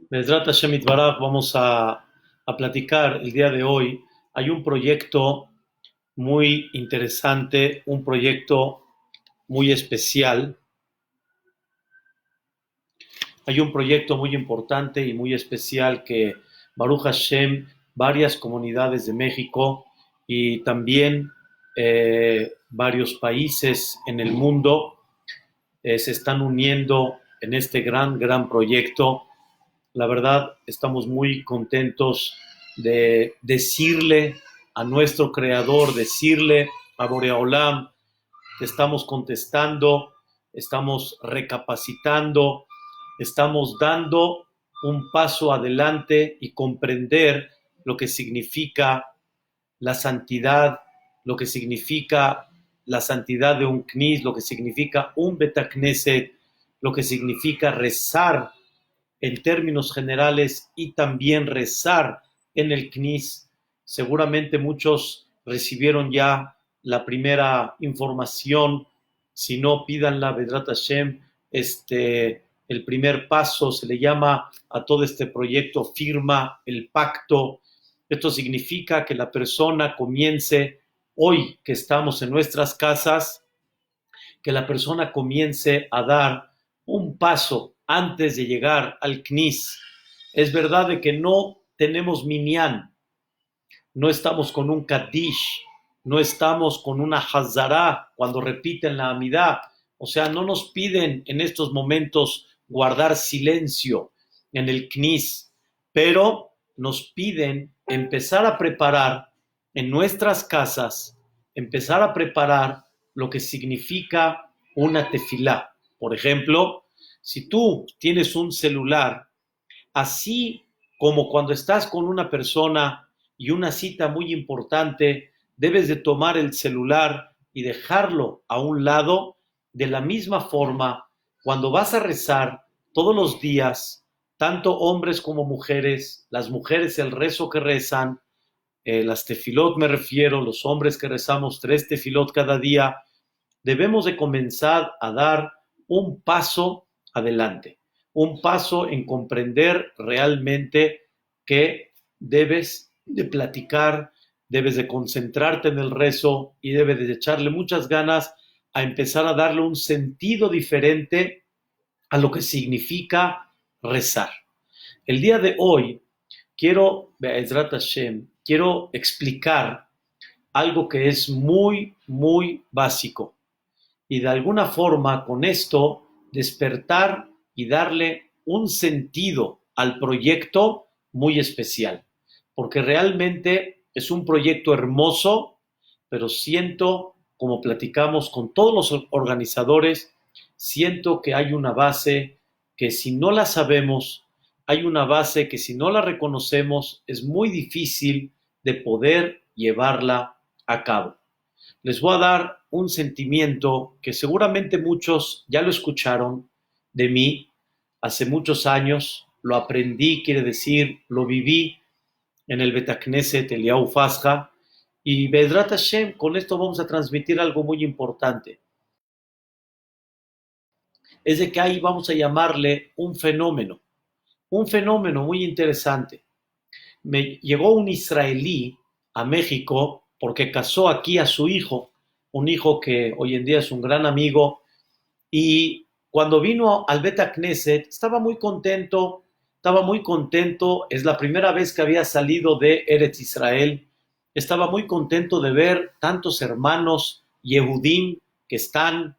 Bezrat Hashem Itbaraj, vamos a platicar el día de hoy. Hay un proyecto muy interesante, un proyecto muy especial. Hay un proyecto muy importante y muy especial que Baruch Hashem, varias comunidades de México y también varios países en el mundo se están uniendo en este gran proyecto. La verdad, estamos muy contentos de decirle a nuestro creador, decirle a Boreolam que estamos contestando, estamos recapacitando, estamos dando un paso adelante y comprender lo que significa la santidad, lo que significa la santidad de un knis, lo que significa un betacneset, lo que significa rezar en términos generales y también rezar en el CNIS. Seguramente muchos recibieron ya la primera información. Si no, pídanla, Vedrat Hashem. El primer paso se le llama a todo este proyecto firma el pacto. Esto significa que la persona comience hoy que estamos en nuestras casas, que la persona comience a dar un paso antes de llegar al CNIS. Es verdad de que no tenemos minyan, no estamos con un Kaddish, no estamos con una Hazara cuando repiten la Amidá. O sea, no nos piden en estos momentos guardar silencio en el CNIS, pero nos piden empezar a preparar en nuestras casas, empezar a preparar lo que significa una tefilá. Por ejemplo, si tú tienes un celular, así como cuando estás con una persona y una cita muy importante, debes de tomar el celular y dejarlo a un lado. De la misma forma, cuando vas a rezar todos los días, tanto hombres como mujeres, las mujeres el rezo que rezan, las tefilot me refiero, los hombres que rezamos 3 tefilot cada día, debemos de comenzar a dar un paso adelante, un paso en comprender realmente que debes de platicar, debes de concentrarte en el rezo y debes de echarle muchas ganas a empezar a darle un sentido diferente a lo que significa rezar. El día de hoy Be'ezrat Hashem, quiero explicar algo que es muy básico y de alguna forma con esto despertar y darle un sentido al proyecto muy especial, porque realmente es un proyecto hermoso, pero siento, como platicamos con todos los organizadores, siento que hay una base que si no la sabemos, hay una base que si no la reconocemos, es muy difícil de poder llevarla a cabo. Les voy a dar un sentimiento que seguramente muchos ya lo escucharon de mí hace muchos años, lo aprendí, quiere decir, lo viví en el Betacneset Eliyahu Fasja, y Bedrat Hashem, con esto vamos a transmitir algo muy importante. Es de que ahí vamos a llamarle un fenómeno muy interesante. Me llegó un israelí a México porque casó aquí a su hijo, un hijo que hoy en día es un gran amigo, y cuando vino al Beta Knesset estaba muy contento, es la primera vez que había salido de Eretz Israel, estaba muy contento de ver tantos hermanos Yehudim que están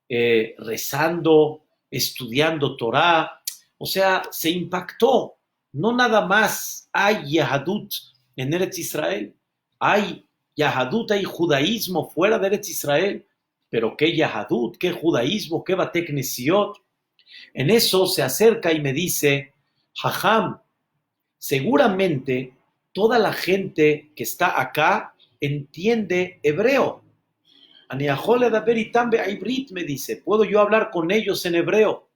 rezando, estudiando Torah, o sea, se impactó. No nada más hay Yahadut en Eretz Israel, hay Yahadut, hay judaísmo fuera de Eretz Israel, pero qué Yahadut, qué judaísmo, qué Bateknesiot. En eso se acerca y me dice, Jajam, seguramente toda la gente que está acá entiende hebreo. Me dice, ¿puedo yo hablar con ellos en hebreo?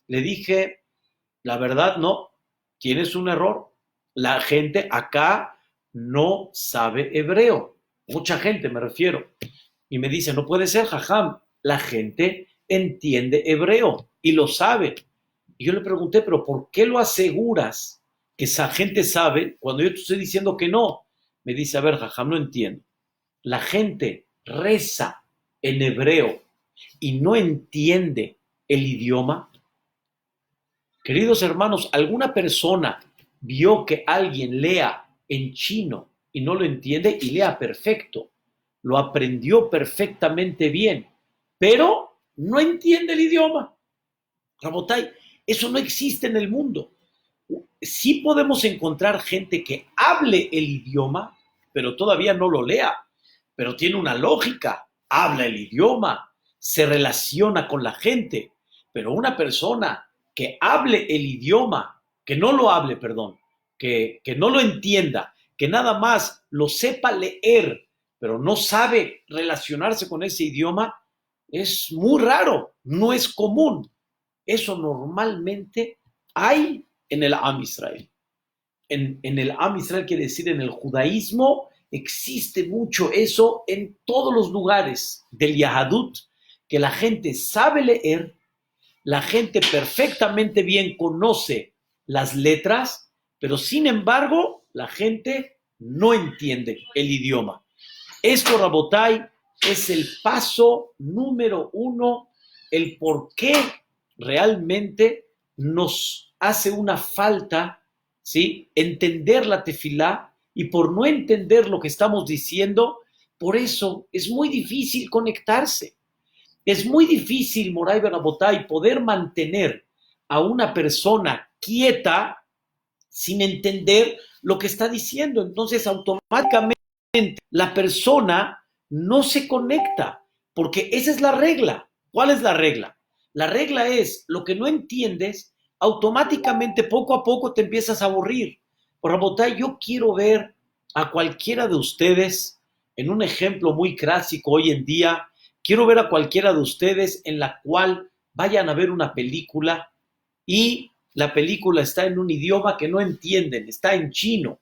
Le dije, la verdad no, tienes un error. La gente acá no sabe hebreo. Mucha gente me refiero. Y me dice, no puede ser, jajam, la gente entiende hebreo y lo sabe. Y yo le pregunté, pero ¿por qué lo aseguras que esa gente sabe cuando yo te estoy diciendo que no? Me dice, a ver, jajam, no entiendo. La gente reza en hebreo y no entiende el idioma. Queridos hermanos, ¿alguna persona vio que alguien lea en chino y no lo entiende y lea perfecto? Lo aprendió perfectamente bien, pero no entiende el idioma. Rabotai, eso no existe en el mundo. Sí podemos encontrar gente que hable el idioma, pero todavía no lo lea, pero tiene una lógica, habla el idioma, se relaciona con la gente, pero una persona que hable el idioma, que no lo hable, perdón, que no lo entienda, que nada más lo sepa leer, pero no sabe relacionarse con ese idioma, es muy raro, no es común. Eso normalmente hay en el Am Israel. En el Am Israel quiere decir en el judaísmo, existe mucho eso en todos los lugares del Yahadut, que la gente sabe leer, la gente perfectamente bien conoce las letras, pero sin embargo la gente no entiende el idioma. Esto, Rabotai, es el paso número uno, el por qué realmente nos hace una falta, ¿sí?, entender la tefilá, y por no entender lo que estamos diciendo, por eso es muy difícil conectarse. Es muy difícil, Moray Barabotay, poder mantener a una persona quieta sin entender lo que está diciendo. Entonces, automáticamente la persona no se conecta, porque esa es la regla. ¿Cuál es la regla? La regla es, lo que no entiendes, automáticamente, poco a poco te empiezas a aburrir. Por Rabotay, yo quiero ver a cualquiera de ustedes, en un ejemplo muy clásico hoy en día, quiero ver a cualquiera de ustedes en la cual vayan a ver una película y la película está en un idioma que no entienden, está en chino,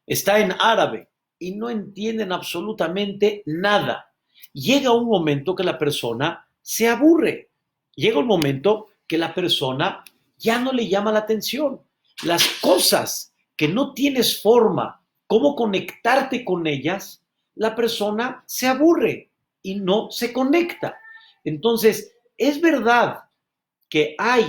está en árabe y no entienden absolutamente nada. Llega un momento que la persona se aburre, llega un momento que la persona ya no le llama la atención. Las cosas que no tienes forma, cómo conectarte con ellas, la persona se aburre y no se conecta. Entonces, es verdad que hay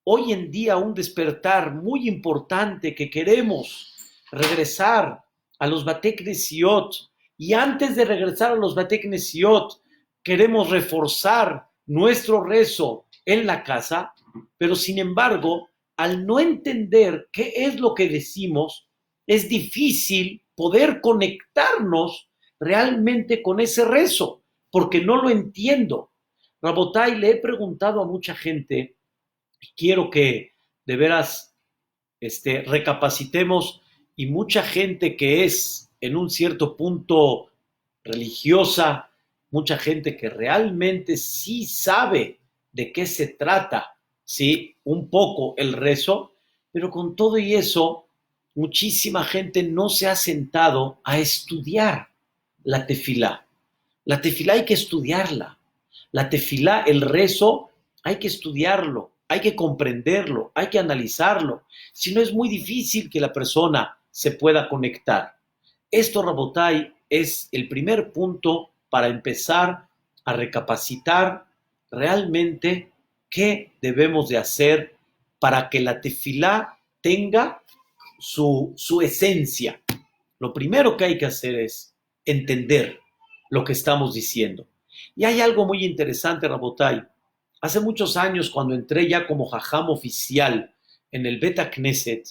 hoy en día un despertar muy importante que queremos regresar a los Batei Knesiot, y antes de regresar a los Batei Knesiot queremos reforzar nuestro rezo en la casa, pero sin embargo, al no entender qué es lo que decimos, es difícil poder conectarnos realmente con ese rezo, porque no lo entiendo. Rabotai, le he preguntado a mucha gente, quiero que de veras recapacitemos, y mucha gente que es en un cierto punto religiosa, mucha gente que realmente sí sabe de qué se trata, ¿sí?, un poco el rezo, pero con todo y eso, muchísima gente no se ha sentado a estudiar la tefilá. La tefilá hay que estudiarla. La tefilá, el rezo, hay que estudiarlo, hay que comprenderlo, hay que analizarlo. Si no, es muy difícil que la persona se pueda conectar. Esto, Rabotai, es el primer punto para empezar a recapacitar realmente qué debemos de hacer para que la tefilá tenga su esencia. Lo primero que hay que hacer es entender lo que estamos diciendo. Y hay algo muy interesante, Rabotai. Hace muchos años, cuando entré ya como jajam oficial en el Beta Knesset,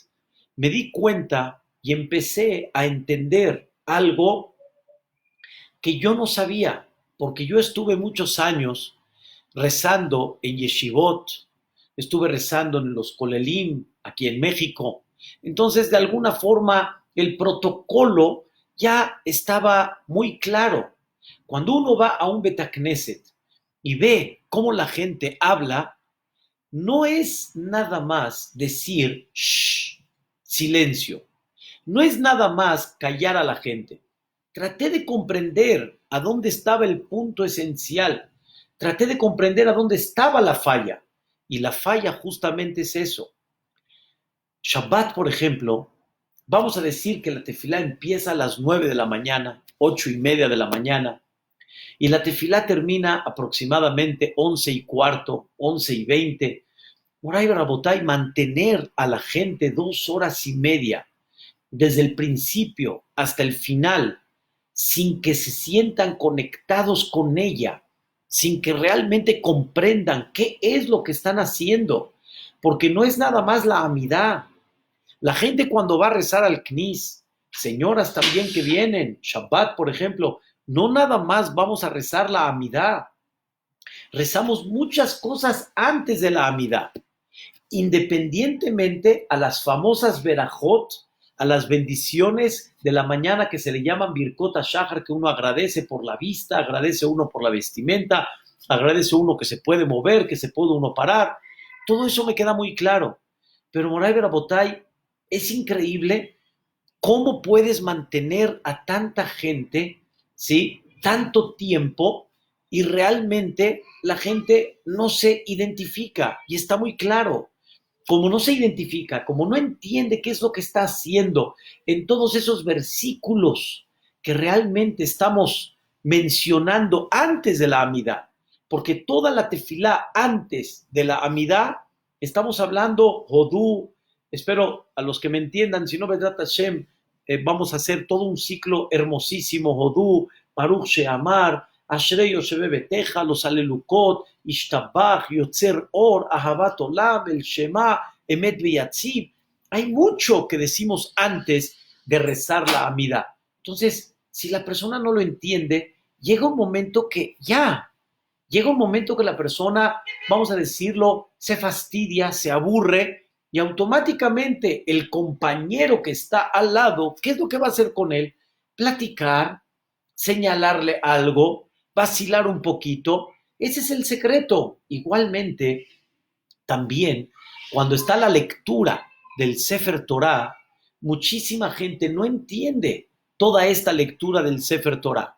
me di cuenta y empecé a entender algo que yo no sabía, porque yo estuve muchos años rezando en yeshivot, estuve rezando en los kolelim aquí en México. Entonces, de alguna forma, el protocolo ya estaba muy claro. Cuando uno va a un Beta Knesset y ve cómo la gente habla, no es nada más decir shh, silencio. No es nada más callar a la gente. Traté de comprender a dónde estaba el punto esencial. Traté de comprender a dónde estaba la falla. Y la falla justamente es eso. Shabbat, por ejemplo, vamos a decir que la tefilá empieza a las 9 de la mañana, 8:30 de la mañana, y la tefilá termina aproximadamente 11:15, 11:20. Moray Barabotay, mantener a la gente 2 horas y media, desde el principio hasta el final, sin que se sientan conectados con ella, sin que realmente comprendan qué es lo que están haciendo, porque no es nada más la amidad. La gente cuando va a rezar al Knis, señoras también que vienen, Shabbat, por ejemplo, no nada más vamos a rezar la amidad, rezamos muchas cosas antes de la amidad, independientemente a las famosas verajot, a las bendiciones de la mañana que se le llaman Birkot HaShahar, que uno agradece por la vista, agradece uno por la vestimenta, agradece uno que se puede mover, que se puede uno parar. Todo eso me queda muy claro. Pero Moray Barabotay, es increíble cómo puedes mantener a tanta gente, ¿sí? Tanto tiempo y realmente la gente no se identifica y está muy claro. Como no se identifica, como no entiende qué es lo que está haciendo en todos esos versículos que realmente estamos mencionando antes de la amidad, porque toda la tefilá antes de la amidad, estamos hablando Hodú, espero a los que me entiendan, si no, Vedrat Hashem, vamos a hacer todo un ciclo hermosísimo, Hodú, Baruch Sheamar, Ashrei Yoshebe Beteja, los Alelukot, Ishtabach, Yotzer Or, Ahabat Olam, el Shema, Emet Beyatzib. Hay mucho que decimos antes de rezar la amida. Entonces, si la persona no lo entiende, llega un momento que llega un momento que la persona, vamos a decirlo, se fastidia, se aburre y automáticamente el compañero que está al lado, ¿qué es lo que va a hacer con él? Platicar, señalarle algo, vacilar un poquito. Ese es el secreto. Igualmente, también, cuando está la lectura del Sefer Torah, muchísima gente no entiende toda esta lectura del Sefer Torah.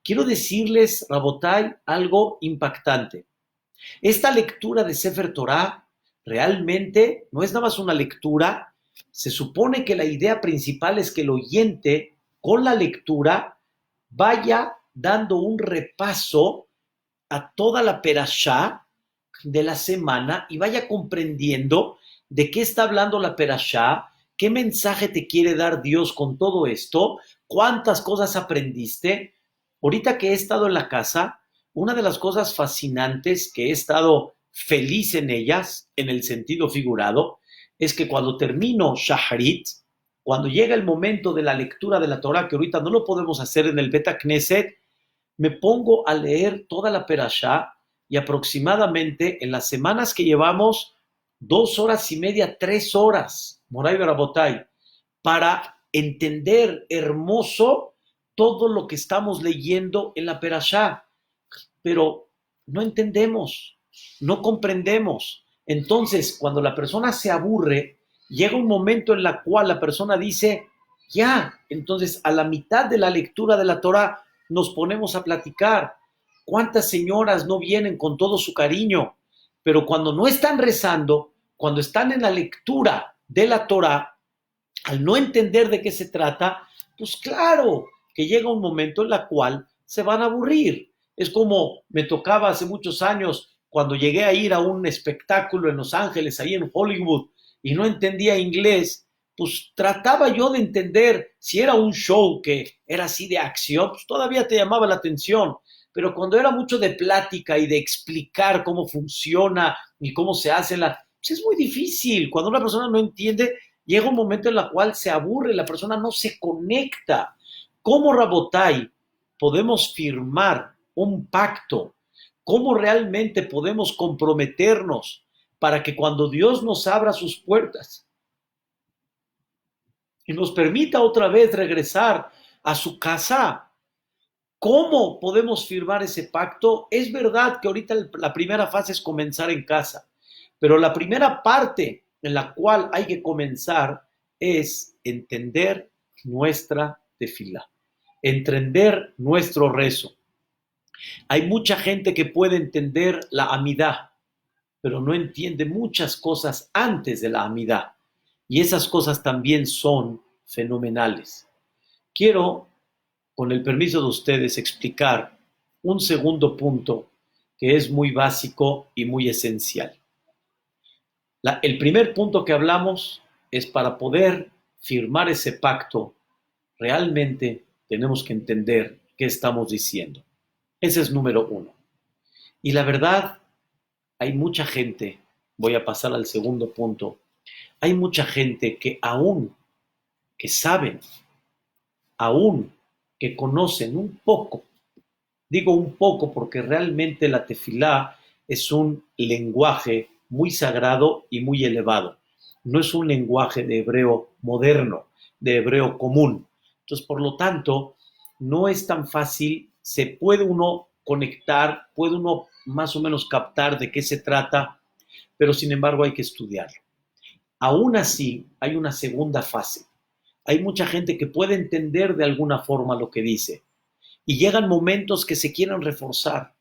Quiero decirles, Rabotai, algo impactante. Esta lectura de Sefer Torah realmente no es nada más una lectura. Se supone que la idea principal es que el oyente, con la lectura, vaya dando un repaso a toda la perashá de la semana y vaya comprendiendo de qué está hablando la perashá, qué mensaje te quiere dar Dios con todo esto, cuántas cosas aprendiste. Ahorita que he estado en la casa, una de las cosas fascinantes que he estado feliz en ellas, en el sentido figurado, es que cuando termino Shaharit, cuando llega el momento de la lectura de la Torah, que ahorita no lo podemos hacer en el Bet Knesset, me pongo a leer toda la perashá y aproximadamente en las semanas que llevamos 2 horas y media, 3 horas, Moray Barabotay, para entender hermoso todo lo que estamos leyendo en la perashá, pero no entendemos, no comprendemos. Entonces, cuando la persona se aburre, llega un momento en el cual la persona dice, ya, entonces a la mitad de la lectura de la Torah nos ponemos a platicar. ¿Cuántas señoras no vienen con todo su cariño? Pero cuando no están rezando, cuando están en la lectura de la Torah, al no entender de qué se trata, pues claro que llega un momento en el cual se van a aburrir. Es como me tocaba hace muchos años cuando llegué a ir a un espectáculo en Los Ángeles, ahí en Hollywood, y no entendía inglés, pues trataba yo de entender si era un show que era así de acción, pues todavía te llamaba la atención, pero cuando era mucho de plática y de explicar cómo funciona y cómo se hace pues es muy difícil. Cuando una persona no entiende, llega un momento en el cual se aburre, la persona no se conecta. ¿Cómo, Rabotai, podemos firmar un pacto? ¿Cómo realmente podemos comprometernos para que cuando Dios nos abra sus puertas y nos permita otra vez regresar a su casa, cómo podemos firmar ese pacto? Es verdad que ahorita la primera fase es comenzar en casa, pero la primera parte en la cual hay que comenzar es entender nuestra tefilá, entender nuestro rezo. Hay mucha gente que puede entender la amidad, pero no entiende muchas cosas antes de la amidad. Y esas cosas también son fenomenales. Quiero, con el permiso de ustedes, explicar un segundo punto que es muy básico y muy esencial. El primer punto que hablamos es para poder firmar ese pacto, realmente tenemos que entender qué estamos diciendo. Ese es número uno. Y la verdad, hay mucha gente, voy a pasar al segundo punto, hay mucha gente que aún, que saben, aún que conocen un poco, digo un poco porque realmente la tefilá es un lenguaje muy sagrado y muy elevado. No es un lenguaje de hebreo moderno, de hebreo común. Entonces, por lo tanto, no es tan fácil, se puede uno conectar, puede uno más o menos captar de qué se trata, pero sin embargo hay que estudiarlo. Aún así, hay una segunda fase. Hay mucha gente que puede entender de alguna forma lo que dice, y llegan momentos que se quieren reforzar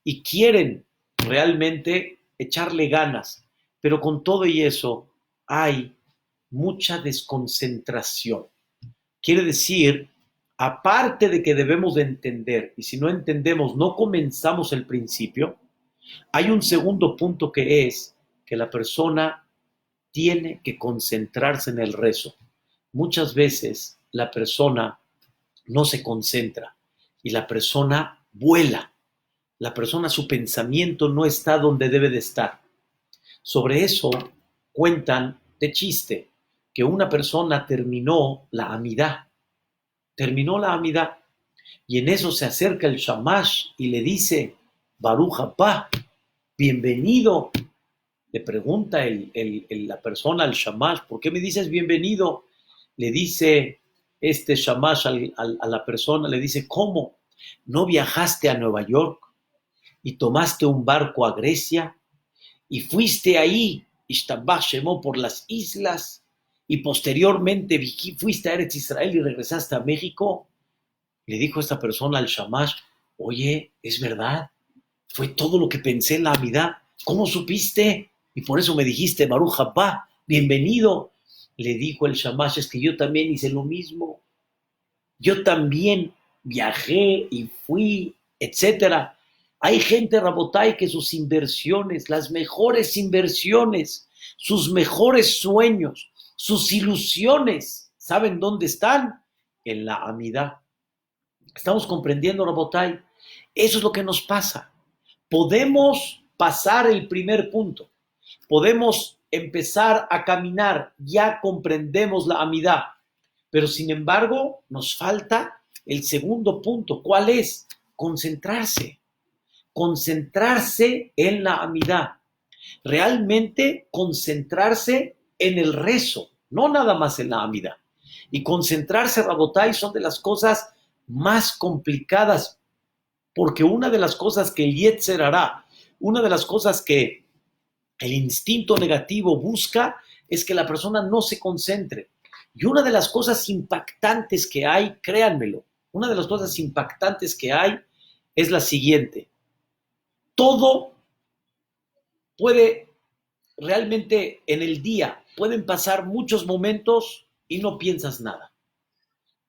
y quieren realmente echarle ganas, pero con todo y eso hay mucha desconcentración. Quiere decir, aparte de que debemos de entender, y si no entendemos, no comenzamos el principio, hay un segundo punto que es que la persona tiene que concentrarse en el rezo. Muchas veces la persona no se concentra y la persona vuela. La persona, su pensamiento no está donde debe de estar. Sobre eso cuentan de chiste que una persona terminó la amidad, y en eso se acerca el shamash y le dice, Baruch haba, bienvenido. Le pregunta la persona al shamash, ¿por qué me dices bienvenido? Le dice este shamash a la persona, le dice, ¿cómo? ¿No viajaste a Nueva York y tomaste un barco a Grecia y fuiste ahí, Ishtabach Shemo, por las islas, y posteriormente fuiste a Eretz Israel y regresaste a México? Le dijo esta persona al shamash, oye, es verdad, fue todo lo que pensé en la Amidá. ¿Cómo supiste? Y por eso me dijiste, Baruch haba, bienvenido. Le dijo el shamash, es que yo también hice lo mismo. Yo también viajé y fui, etcétera. Hay gente, Rabotai, que sus inversiones, las mejores inversiones, sus mejores sueños, sus ilusiones, ¿saben dónde están? En la Amidá. ¿Estamos comprendiendo, Rabotai? Eso es lo que nos pasa. Podemos pasar el primer punto. Podemos empezar a caminar. Ya comprendemos la Amidá. Pero sin embargo, nos falta el segundo punto. ¿Cuál es? Concentrarse. Concentrarse en la amidad. Realmente concentrarse en el rezo, no nada más en la amidad. Y concentrarse, Rabotai, son de las cosas más complicadas, porque una de las cosas que el Yetzer hará, una de las cosas que el instinto negativo busca, es que la persona no se concentre. Y una de las cosas impactantes que hay, créanmelo, una de las cosas impactantes que hay es la siguiente. Todo puede, realmente en el día, pueden pasar muchos momentos y no piensas nada.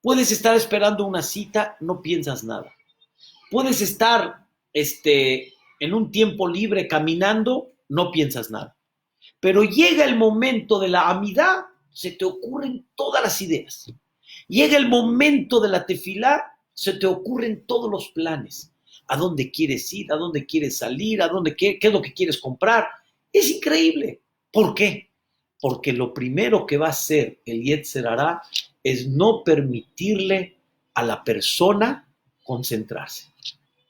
Puedes estar esperando una cita, no piensas nada. Puedes estar en un tiempo libre caminando, no piensas nada. Pero llega el momento de la amidad, se te ocurren todas las ideas. Llega el momento de la tefilá, se te ocurren todos los planes. ¿A dónde quieres ir? ¿A dónde quieres salir? ¿Qué es lo que quieres comprar? Es increíble. ¿Por qué? Porque lo primero que va a hacer el Yetzer Hará es no permitirle a la persona concentrarse.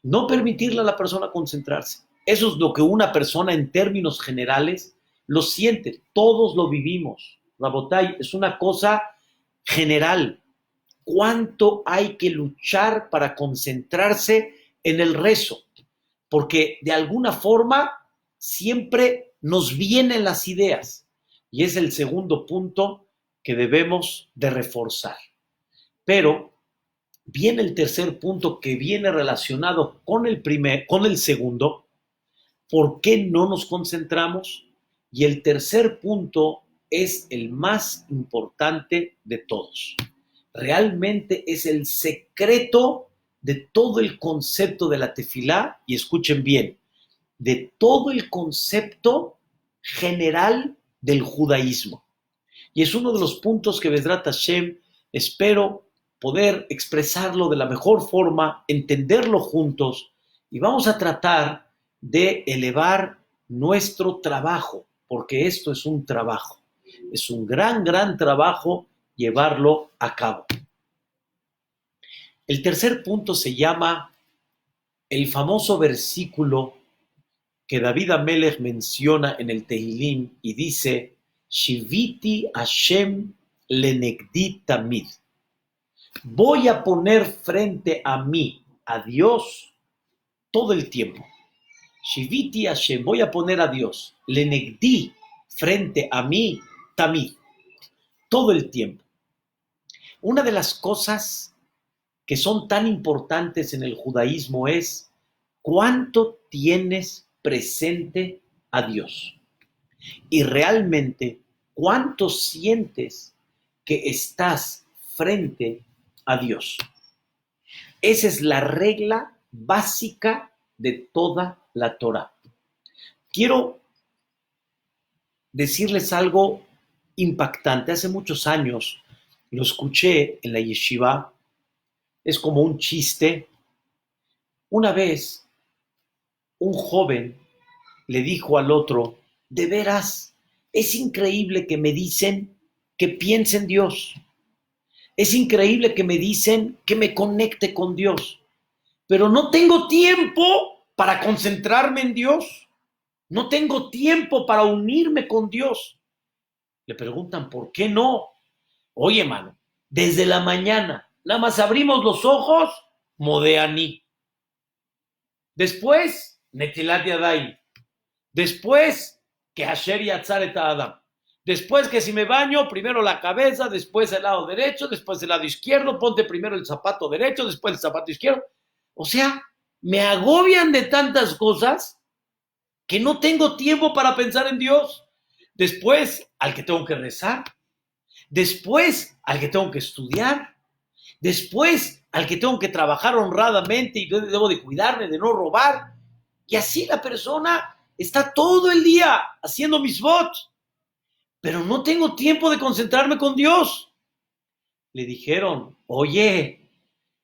No permitirle a la persona concentrarse. Eso es lo que una persona en términos generales lo siente. Todos lo vivimos. Rabotai, es una cosa general. ¿Cuánto hay que luchar para concentrarse en el rezo? Porque de alguna forma siempre nos vienen las ideas. Y es el segundo punto que debemos de reforzar. Pero viene el tercer punto que viene relacionado con el segundo, ¿Por qué no nos concentramos? Y el tercer punto es el más importante de todos. Realmente es el secreto de todo el concepto de la tefilá, y escuchen bien, de todo el concepto general del judaísmo. Y es uno de los puntos que Bezrat Hashem espero poder expresarlo de la mejor forma, entenderlo juntos, y vamos a tratar de elevar nuestro trabajo, porque esto es un trabajo, es un gran, gran trabajo llevarlo a cabo. El tercer punto se llama el famoso versículo que David Amelech menciona en el Tehilim y dice, Shiviti Hashem lenegdi tamid. Voy a poner frente a mí, a Dios, todo el tiempo. Shiviti Hashem, voy a poner a Dios, lenegdi, frente a mí, tamid, todo el tiempo. Una de las cosas que son tan importantes en el judaísmo es cuánto tienes presente a Dios y realmente cuánto sientes que estás frente a Dios. Esa es la regla básica de toda la Torá. Quiero decirles algo impactante. Hace muchos años lo escuché en la yeshiva, es como un chiste. Una vez un joven le dijo al otro, de veras, es increíble que me dicen que piense en Dios. Es increíble que me dicen que me conecte con Dios. Pero no tengo tiempo para concentrarme en Dios. No tengo tiempo para unirme con Dios. Le preguntan, ¿por qué no? Oye, mano, desde la mañana, nada más abrimos los ojos, Modeani. Después, Netilat Yadayim. Después, que Asher Yatzar et Adam. Después que si me baño, primero la cabeza, después el lado derecho, después el lado izquierdo, ponte primero el zapato derecho, después el zapato izquierdo. O sea, me agobian de tantas cosas que no tengo tiempo para pensar en Dios. Después, al que tengo que rezar. Después, al que tengo que estudiar. Después, al que tengo que trabajar honradamente y debo de cuidarme, de no robar. Y así la persona está todo el día haciendo misbot, pero no tengo tiempo de concentrarme con Dios. Le dijeron, oye,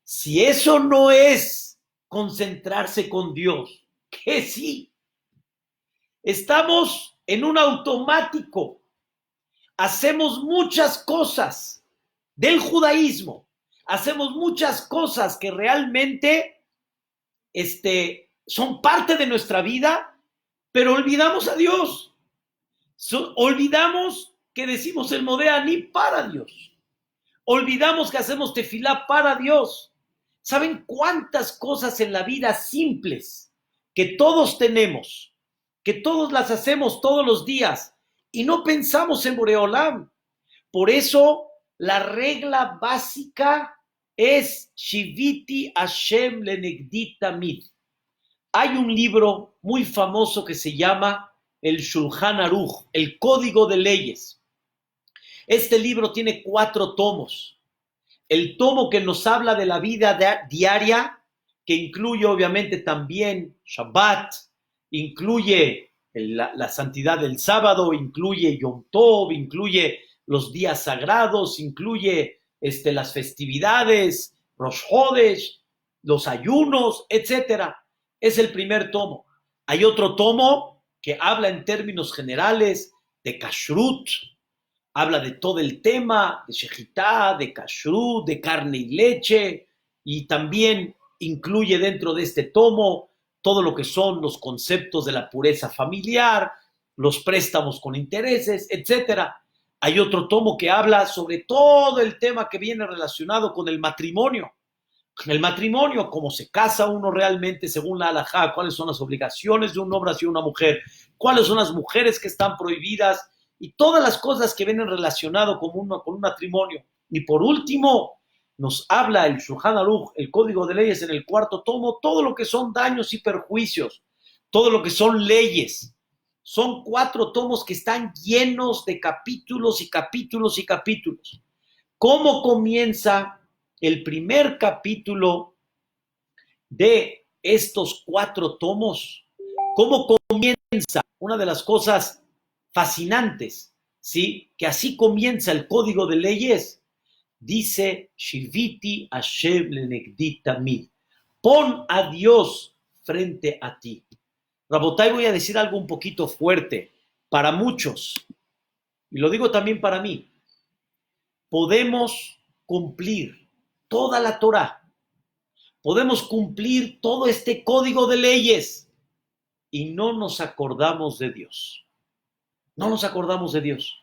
si eso no es concentrarse con Dios, ¿qué sí? Estamos en un automático. Hacemos muchas cosas del judaísmo. Hacemos muchas cosas que realmente son parte de nuestra vida, pero olvidamos a Dios. Olvidamos que decimos el Modeani para Dios. Olvidamos que hacemos tefilá para Dios. ¿Saben cuántas cosas en la vida simples que todos tenemos, que todos las hacemos todos los días y no pensamos en Boreolam? Por eso la regla básica es Shiviti Hashem lenegdi tamid. Hay un libro muy famoso que se llama el Shulchan Aruch, el Código de Leyes. Este libro tiene 4 tomos. El tomo que nos habla de la vida diaria, que incluye obviamente también Shabbat, incluye la santidad del sábado, incluye Yom Tov, incluye los días sagrados, incluye las festividades, Rosh Hodesh, los ayunos, etc. Es el primer tomo. Hay otro tomo que habla en términos generales de Kashrut, habla de todo el tema de Shejitá, de Kashrut, de carne y leche, y también incluye dentro de este tomo todo lo que son los conceptos de la pureza familiar, los préstamos con intereses, etc. Hay otro tomo que habla sobre todo el tema que viene relacionado con el matrimonio. El matrimonio, cómo se casa uno realmente según la halajá, cuáles son las obligaciones de un hombre hacia una mujer, cuáles son las mujeres que están prohibidas y todas las cosas que vienen relacionadas con un matrimonio. Y por último, nos habla el Shulchan Aruch, el Código de Leyes en el 4º tomo, todo lo que son daños y perjuicios, todo lo que son leyes. Son 4 tomos que están llenos de capítulos y capítulos y capítulos. ¿Cómo comienza el primer capítulo de estos 4 tomos? ¿Cómo comienza? Una de las cosas fascinantes, ¿sí? Que así comienza el código de leyes. Dice, Shiviti Hashem lenegdi tamid. Pon a Dios frente a ti. Rabotay, voy a decir algo un poquito fuerte para muchos, y lo digo también para mí. Podemos cumplir toda la Torah, podemos cumplir todo este código de leyes y no nos acordamos de Dios. No nos acordamos de Dios.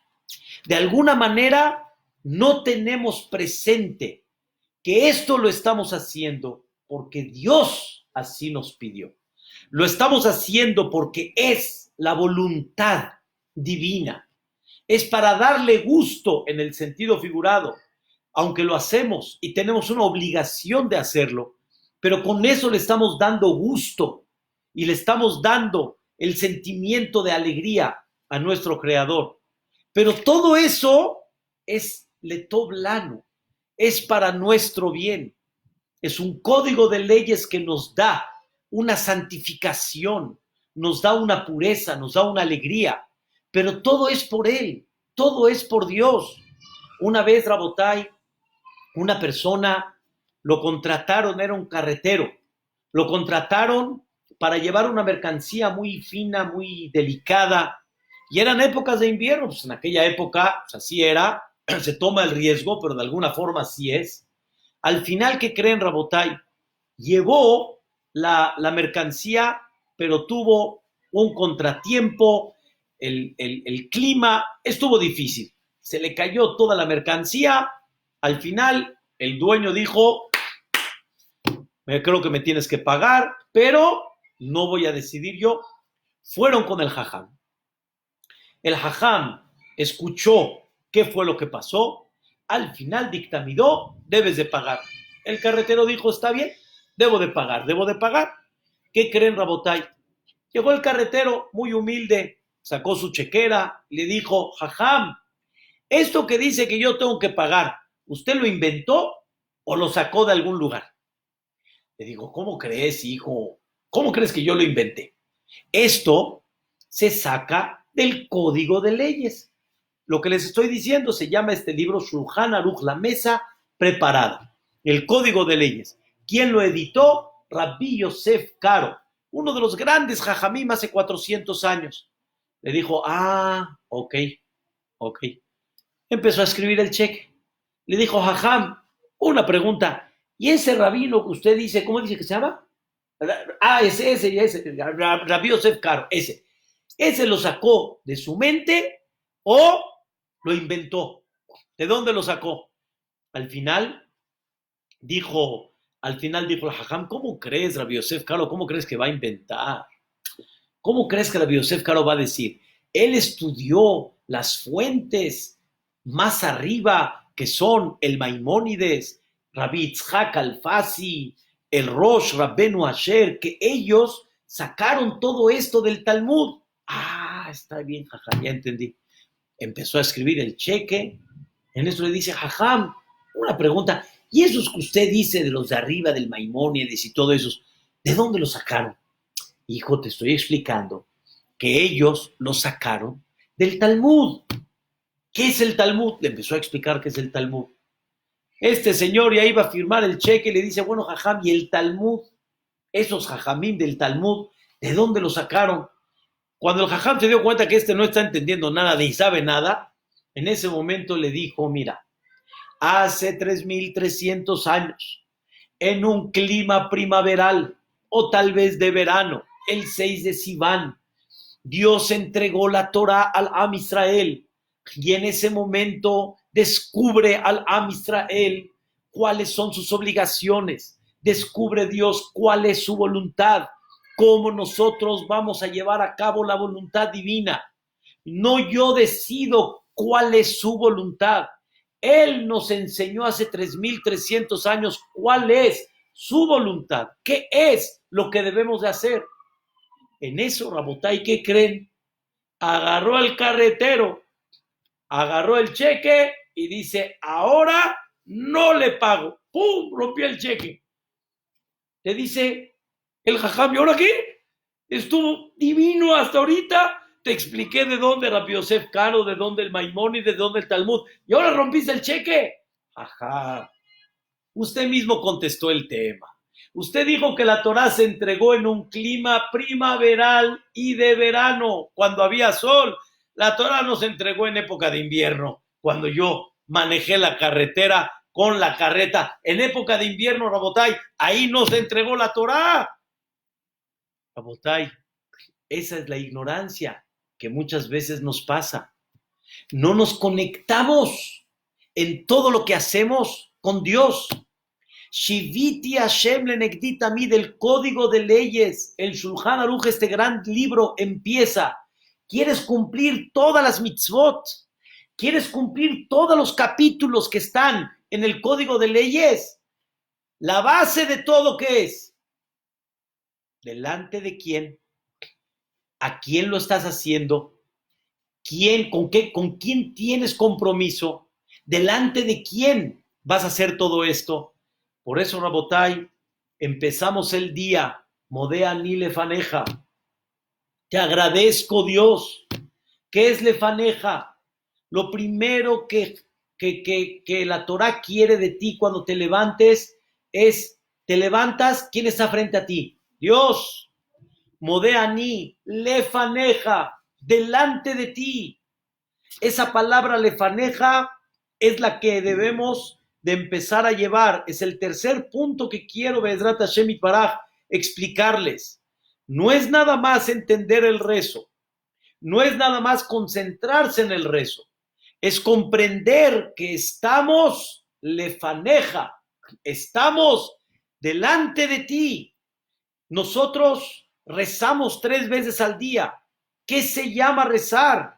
De alguna manera no tenemos presente que esto lo estamos haciendo porque Dios así nos pidió. Lo estamos haciendo porque es la voluntad divina. Es para darle gusto en el sentido figurado, aunque lo hacemos y tenemos una obligación de hacerlo, pero con eso le estamos dando gusto y le estamos dando el sentimiento de alegría a nuestro Creador. Pero todo eso es letov lanu, es para nuestro bien. Es un código de leyes que nos da una santificación, nos da una pureza, nos da una alegría, pero todo es por Él, todo es por Dios. Una vez, Rabotay, una persona lo contrataron, era un carretero, lo contrataron para llevar una mercancía muy fina, muy delicada, y eran épocas de invierno, pues en aquella época, pues así era, se toma el riesgo, pero de alguna forma así es. Al final, ¿qué creen, Rabotay? Llevó la mercancía, pero tuvo un contratiempo, el clima estuvo difícil, se le cayó toda la mercancía. Al final, el dueño dijo, creo que me tienes que pagar, pero no voy a decidir yo. Fueron con el jajam. El jajam escuchó qué fue lo que pasó. Al final dictaminó, debes de pagar. El carretero dijo, está bien, debo de pagar. ¿Qué creen, Rabotay? Llegó el carretero muy humilde, sacó su chequera, le dijo, jajam, esto que dice que yo tengo que pagar, ¿usted lo inventó o lo sacó de algún lugar? Le digo, ¿cómo crees, hijo? ¿Cómo crees que yo lo inventé? Esto se saca del código de leyes. Lo que les estoy diciendo se llama este libro Shulchan Aruch, la mesa preparada, el código de leyes. ¿Quién lo editó? Rabbi Yosef Karo, uno de los grandes jajamim hace 400 años. Le dijo, ok. Empezó a escribir el cheque. Le dijo, jajam, una pregunta, ¿y ese rabino que usted dice, cómo dice que se llama? Ese, Rabbi Yosef Karo, ese lo sacó de su mente o lo inventó. ¿De dónde lo sacó? Al final dijo el jajam, ¿cómo crees, Rabbi Yosef Karo? ¿Cómo crees que va a inventar? ¿Cómo crees que Rabbi Yosef Karo va a decir? Él estudió las fuentes más arriba, que son el Maimónides, Rabbi Itzhak Alfasi, el Rosh Rabbenu Asher, que ellos sacaron todo esto del Talmud. Está bien, jajam, ya entendí. Empezó a escribir el cheque. En eso le dice, jajam, una pregunta, ¿y esos que usted dice de los de arriba, del Maimónides y todo eso, de dónde los sacaron? Hijo, te estoy explicando que ellos lo sacaron del Talmud. ¿Qué es el Talmud? Le empezó a explicar qué es el Talmud. Este señor ya iba a firmar el cheque y le dice, bueno, jajam, ¿y el Talmud? Esos jajamín del Talmud, ¿de dónde lo sacaron? Cuando el jajam se dio cuenta que este no está entendiendo nada ni sabe nada, en ese momento le dijo, mira, hace 3,300 años, en un clima primaveral o tal vez de verano, el 6 de Sivan, Dios entregó la Torah al Am Israel y en ese momento descubre al Am Israel cuáles son sus obligaciones, descubre Dios cuál es su voluntad, cómo nosotros vamos a llevar a cabo la voluntad divina. No yo decido cuál es su voluntad. Él nos enseñó hace 3,300 años cuál es su voluntad, qué es lo que debemos de hacer. En eso, Rabotay, ¿qué creen? Agarró al carretero, agarró el cheque y dice, ahora no le pago. ¡Pum! Rompió el cheque. Le dice el jajam, ¿y ahora qué? Estuvo divino hasta ahorita. Te expliqué de dónde Rabbi Yosef Karo, de dónde el Maimónides, de dónde el Talmud. ¿Y ahora rompiste el cheque? Ajá. Usted mismo contestó el tema. Usted dijo que la Torá se entregó en un clima primaveral y de verano, cuando había sol. La Torá no se entregó en época de invierno, cuando yo manejé la carretera con la carreta. En época de invierno, Rabotay, ahí no se entregó la Torá. Rabotay, esa es la ignorancia que muchas veces nos pasa. No nos conectamos en todo lo que hacemos con Dios. Shiviti Hashem lenegdi tamid, el código de leyes, el Shulchan Aruch, este gran libro empieza. ¿Quieres cumplir todas las mitzvot? ¿Quieres cumplir todos los capítulos que están en el código de leyes? La base de todo, ¿qué es? ¿Delante de quién? ¿A quién lo estás haciendo? ¿Quién, con quién tienes compromiso? ¿Delante de quién vas a hacer todo esto? Por eso, Rabotay, empezamos el día, Modea ni lefaneja. Te agradezco, Dios. ¿Qué es lefaneja? Lo primero que la Torá quiere de ti cuando te levantes es, te levantas, ¿quién está frente a ti? Dios. Modea ni lefaneja, delante de ti. Esa palabra lefaneja es la que debemos de empezar a llevar. Es el tercer punto que quiero, Be'ezrat Hashem Yitbaraj, explicarles. No es nada más entender el rezo, no es nada más concentrarse en el rezo, es comprender que estamos lefaneja, estamos delante de ti. Nosotros rezamos 3 veces al día. ¿Qué se llama rezar?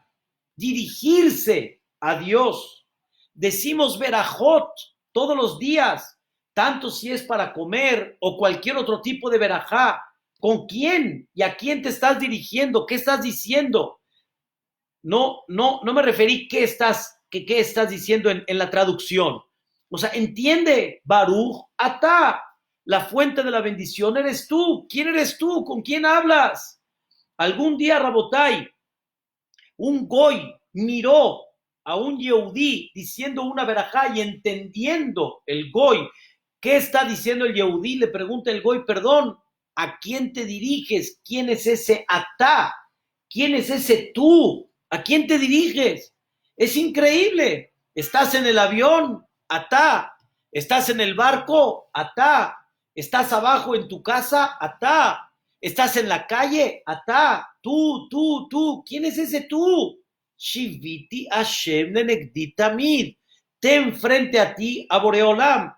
Dirigirse a Dios. Decimos verajot todos los días, tanto si es para comer o cualquier otro tipo de verajá. ¿Con quién y a quién te estás dirigiendo? ¿Qué estás diciendo? No me referí qué estás diciendo en la traducción. O sea, entiende, Baruch Atá, la fuente de la bendición eres tú. ¿Quién eres tú? ¿Con quién hablas? Algún día, Rabotay, un goy miró a un yehudí diciendo una verajá y entendiendo el goy qué está diciendo el yehudí, le pregunta el goy, perdón, ¿a quién te diriges? ¿Quién es ese atá? ¿Quién es ese tú? ¿A quién te diriges? Es increíble. Estás en el avión, atá. Estás en el barco, atá. Estás abajo en tu casa, atá. Estás en la calle, atá. Tú. ¿Quién es ese tú? Shiviti Hashem lenegdi tamid. Ten frente a ti a Boreolam.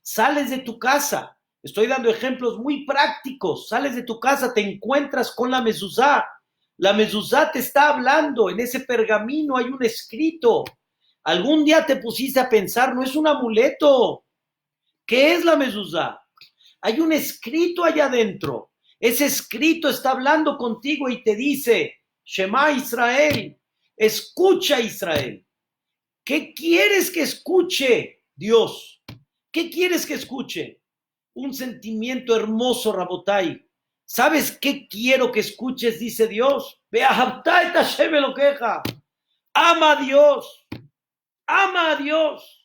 Sales de tu casa. Estoy dando ejemplos muy prácticos. Sales de tu casa, te encuentras con la mezuzá. La mezuzá te está hablando. En ese pergamino hay un escrito. Algún día te pusiste a pensar, no es un amuleto. ¿Qué es la mezuzá? Hay un escrito allá adentro. Ese escrito está hablando contigo y te dice, Shema Israel, escucha Israel. ¿Qué quieres que escuche, Dios? ¿Qué quieres que escuche? Un sentimiento hermoso, Rabotay. ¿Sabes qué quiero que escuches? Dice Dios. Ama a Dios. Ama a Dios.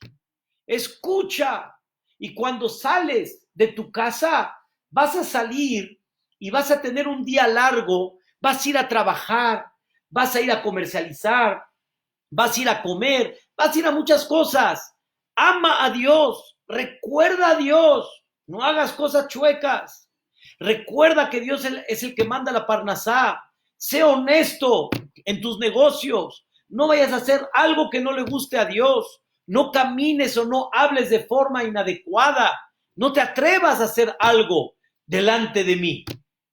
Escucha. Y cuando sales de tu casa, vas a salir y vas a tener un día largo. Vas a ir a trabajar. Vas a ir a comercializar. Vas a ir a comer. Vas a ir a muchas cosas. Ama a Dios. Recuerda a Dios. No hagas cosas chuecas. Recuerda que Dios es el que manda la parnasá. Sé honesto en tus negocios. No vayas a hacer algo que no le guste a Dios. No camines o no hables de forma inadecuada. No te atrevas a hacer algo delante de mí.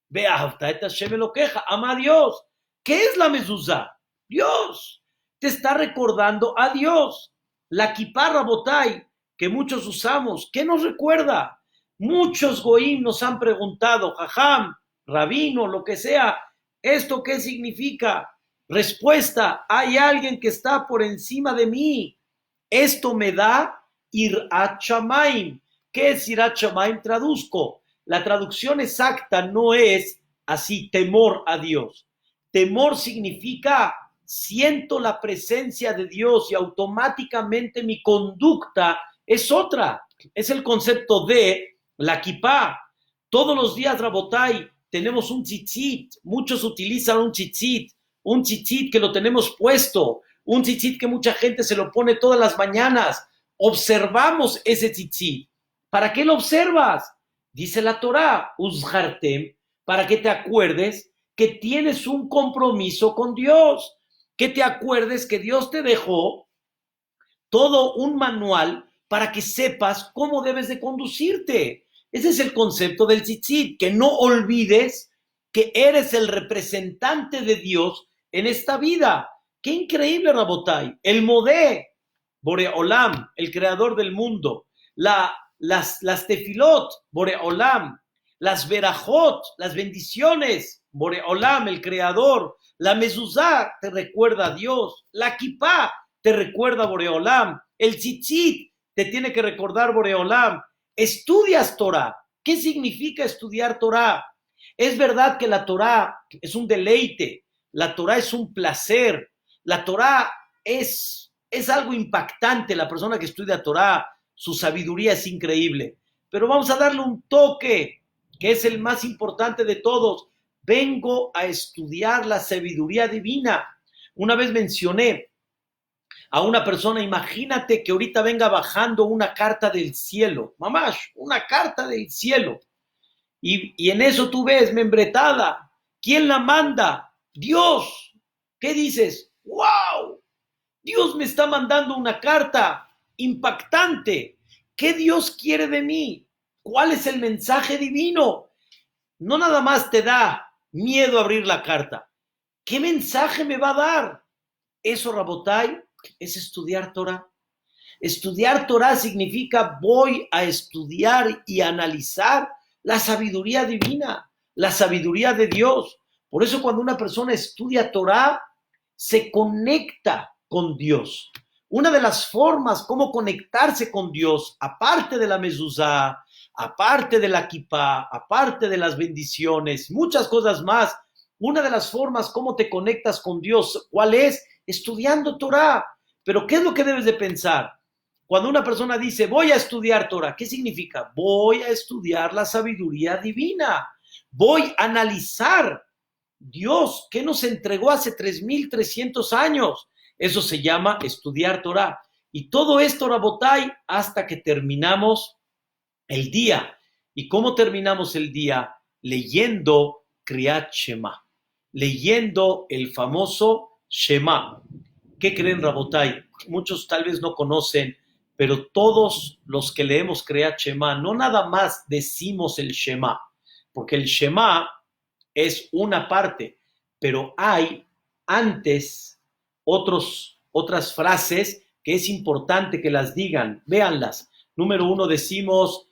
Vea, Hashem lo queja. Ama a Dios. ¿Qué es la mezuzá? Dios. Te está recordando a Dios. La kipá Rabotay que muchos usamos, ¿qué nos recuerda? Muchos goín nos han preguntado, jajam, rabino, lo que sea, ¿Esto qué significa? Respuesta, hay alguien que está por encima de mí. Esto me da Irat Shamayim. ¿Qué es Irat Shamayim? Traduzco. La traducción exacta no es así, temor a Dios. Temor significa siento la presencia de Dios y automáticamente mi conducta es otra. Es el concepto de la kippah. Todos los días, Rabotai, tenemos un tzitzit. Muchos utilizan un tzitzit que lo tenemos puesto, un tzitzit que mucha gente se lo pone todas las mañanas. Observamos ese tzitzit. ¿Para qué lo observas? Dice la Torá, uzhartem, para que te acuerdes que tienes un compromiso con Dios, que te acuerdes que Dios te dejó todo un manual para que sepas cómo debes de conducirte. Ese es el concepto del tzitzit, que no olvides que eres el representante de Dios en esta vida. ¡Qué increíble, Rabotai! El Modé, Boreolam, el creador del mundo, las tefilot, Boreolam, las verajot, las bendiciones, Boreolam, el creador, la mezuzá te recuerda a Dios, la kippah te recuerda a Boreolam, el tzitzit te tiene que recordar Boreolam. Estudias Torah. ¿Qué significa estudiar Torah? Es verdad que la Torah es un deleite, la Torah es un placer, la Torah es algo impactante. La persona que estudia Torah, su sabiduría es increíble, pero vamos a darle un toque que es el más importante de todos. Vengo a estudiar la sabiduría divina. Una vez mencioné a una persona, imagínate que ahorita venga bajando una carta del cielo, mamash, una carta del cielo, y en eso tú ves membretada, ¿quién la manda? Dios. ¿Qué dices? ¡Wow! Dios me está mandando una carta impactante. ¿Qué Dios quiere de mí? ¿Cuál es el mensaje divino? No nada más te da miedo abrir la carta. ¿Qué mensaje me va a dar? Eso, Rabotai, es estudiar Torah. Estudiar Torah significa voy a estudiar y analizar la sabiduría divina, la sabiduría de Dios. Por eso cuando una persona estudia Torah, se conecta con Dios. Una de las formas como conectarse con Dios, aparte de la mezuzá, aparte de la kippah, aparte de las bendiciones, muchas cosas más, una de las formas como te conectas con Dios, ¿cuál es? Estudiando Torah. Pero ¿qué es lo que debes de pensar? Cuando una persona dice, voy a estudiar Torah, ¿qué significa? Voy a estudiar la sabiduría divina. Voy a analizar Dios, ¿qué nos entregó hace 3,300 años? Eso se llama estudiar Torah. Y todo esto, Rabotai, hasta que terminamos el día. ¿Y cómo terminamos el día? Leyendo Kriyat Shema, leyendo el famoso Shema. ¿Qué creen, Rabotai? Muchos tal vez no conocen, pero todos los que leemos Kriyat Shema, no nada más decimos el Shema, porque el Shema es una parte, pero hay antes otras frases que es importante que las digan. Véanlas. Número 1 decimos,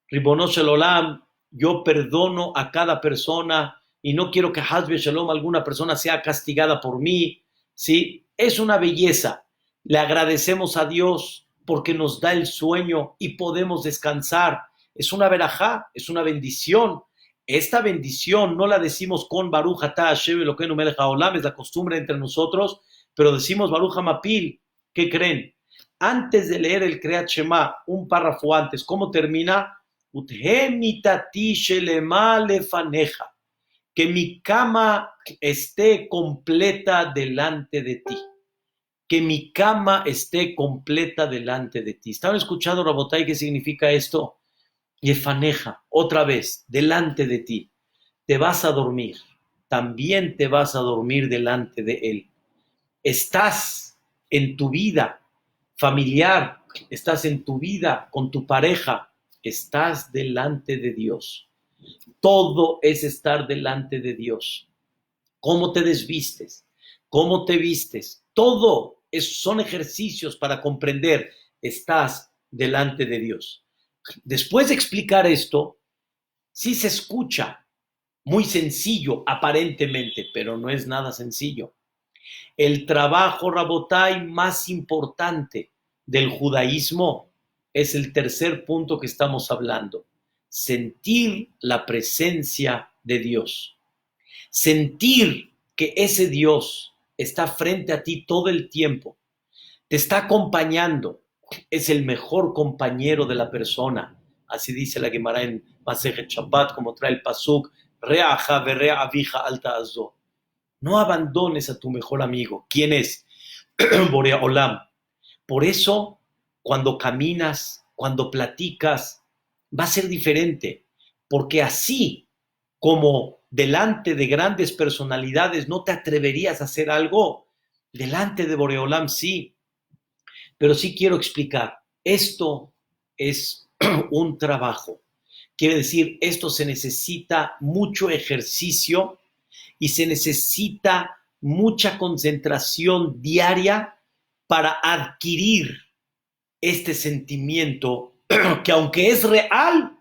Ribono Shel Olam, yo perdono a cada persona y no quiero que Haz Shalom alguna persona sea castigada por mí. ¿Sí? Es una belleza. Le agradecemos a Dios porque nos da el sueño y podemos descansar. Es una verajá, es una bendición. Esta bendición no la decimos con Baruch Atah Hashem Elokeinu Melech Haolam, es la costumbre entre nosotros, pero decimos Baruch Hamapil. ¿Qué creen? Antes de leer el Kriyat Shema, un párrafo antes, ¿cómo termina? Uthe mitati shelema lefaneja, que mi cama esté completa delante de ti. Que mi cama esté completa delante de ti. ¿Estaban escuchando, Rabotai, qué significa esto? Yefaneja, otra vez, delante de ti. Te vas a dormir. También te vas a dormir delante de Él. Estás en tu vida familiar, estás en tu vida con tu pareja, estás delante de Dios. Todo es estar delante de Dios. Cómo te desvistes, cómo te vistes, todo son ejercicios para comprender, estás delante de Dios. Después de explicar esto, sí se escucha Muy sencillo, aparentemente, pero no es nada sencillo. El trabajo, Rabotai, más importante del judaísmo es el tercer punto que estamos hablando. Sentir la presencia de Dios. Sentir que ese Dios está frente a ti todo el tiempo, te está acompañando, es el mejor compañero de la persona. Así dice la Gemara en Masejet Shabbat, como trae el Pasuk, Reaja verea avija alta azo. No abandones a tu mejor amigo. ¿Quién es? Borea Olam. Por eso, cuando caminas, cuando platicas, va a ser diferente, porque así como delante de grandes personalidades no te atreverías a hacer algo, delante de Boreolam sí. Pero sí quiero explicar, esto es un trabajo. Quiere decir, esto se necesita mucho ejercicio y se necesita mucha concentración diaria para adquirir este sentimiento que aunque es real,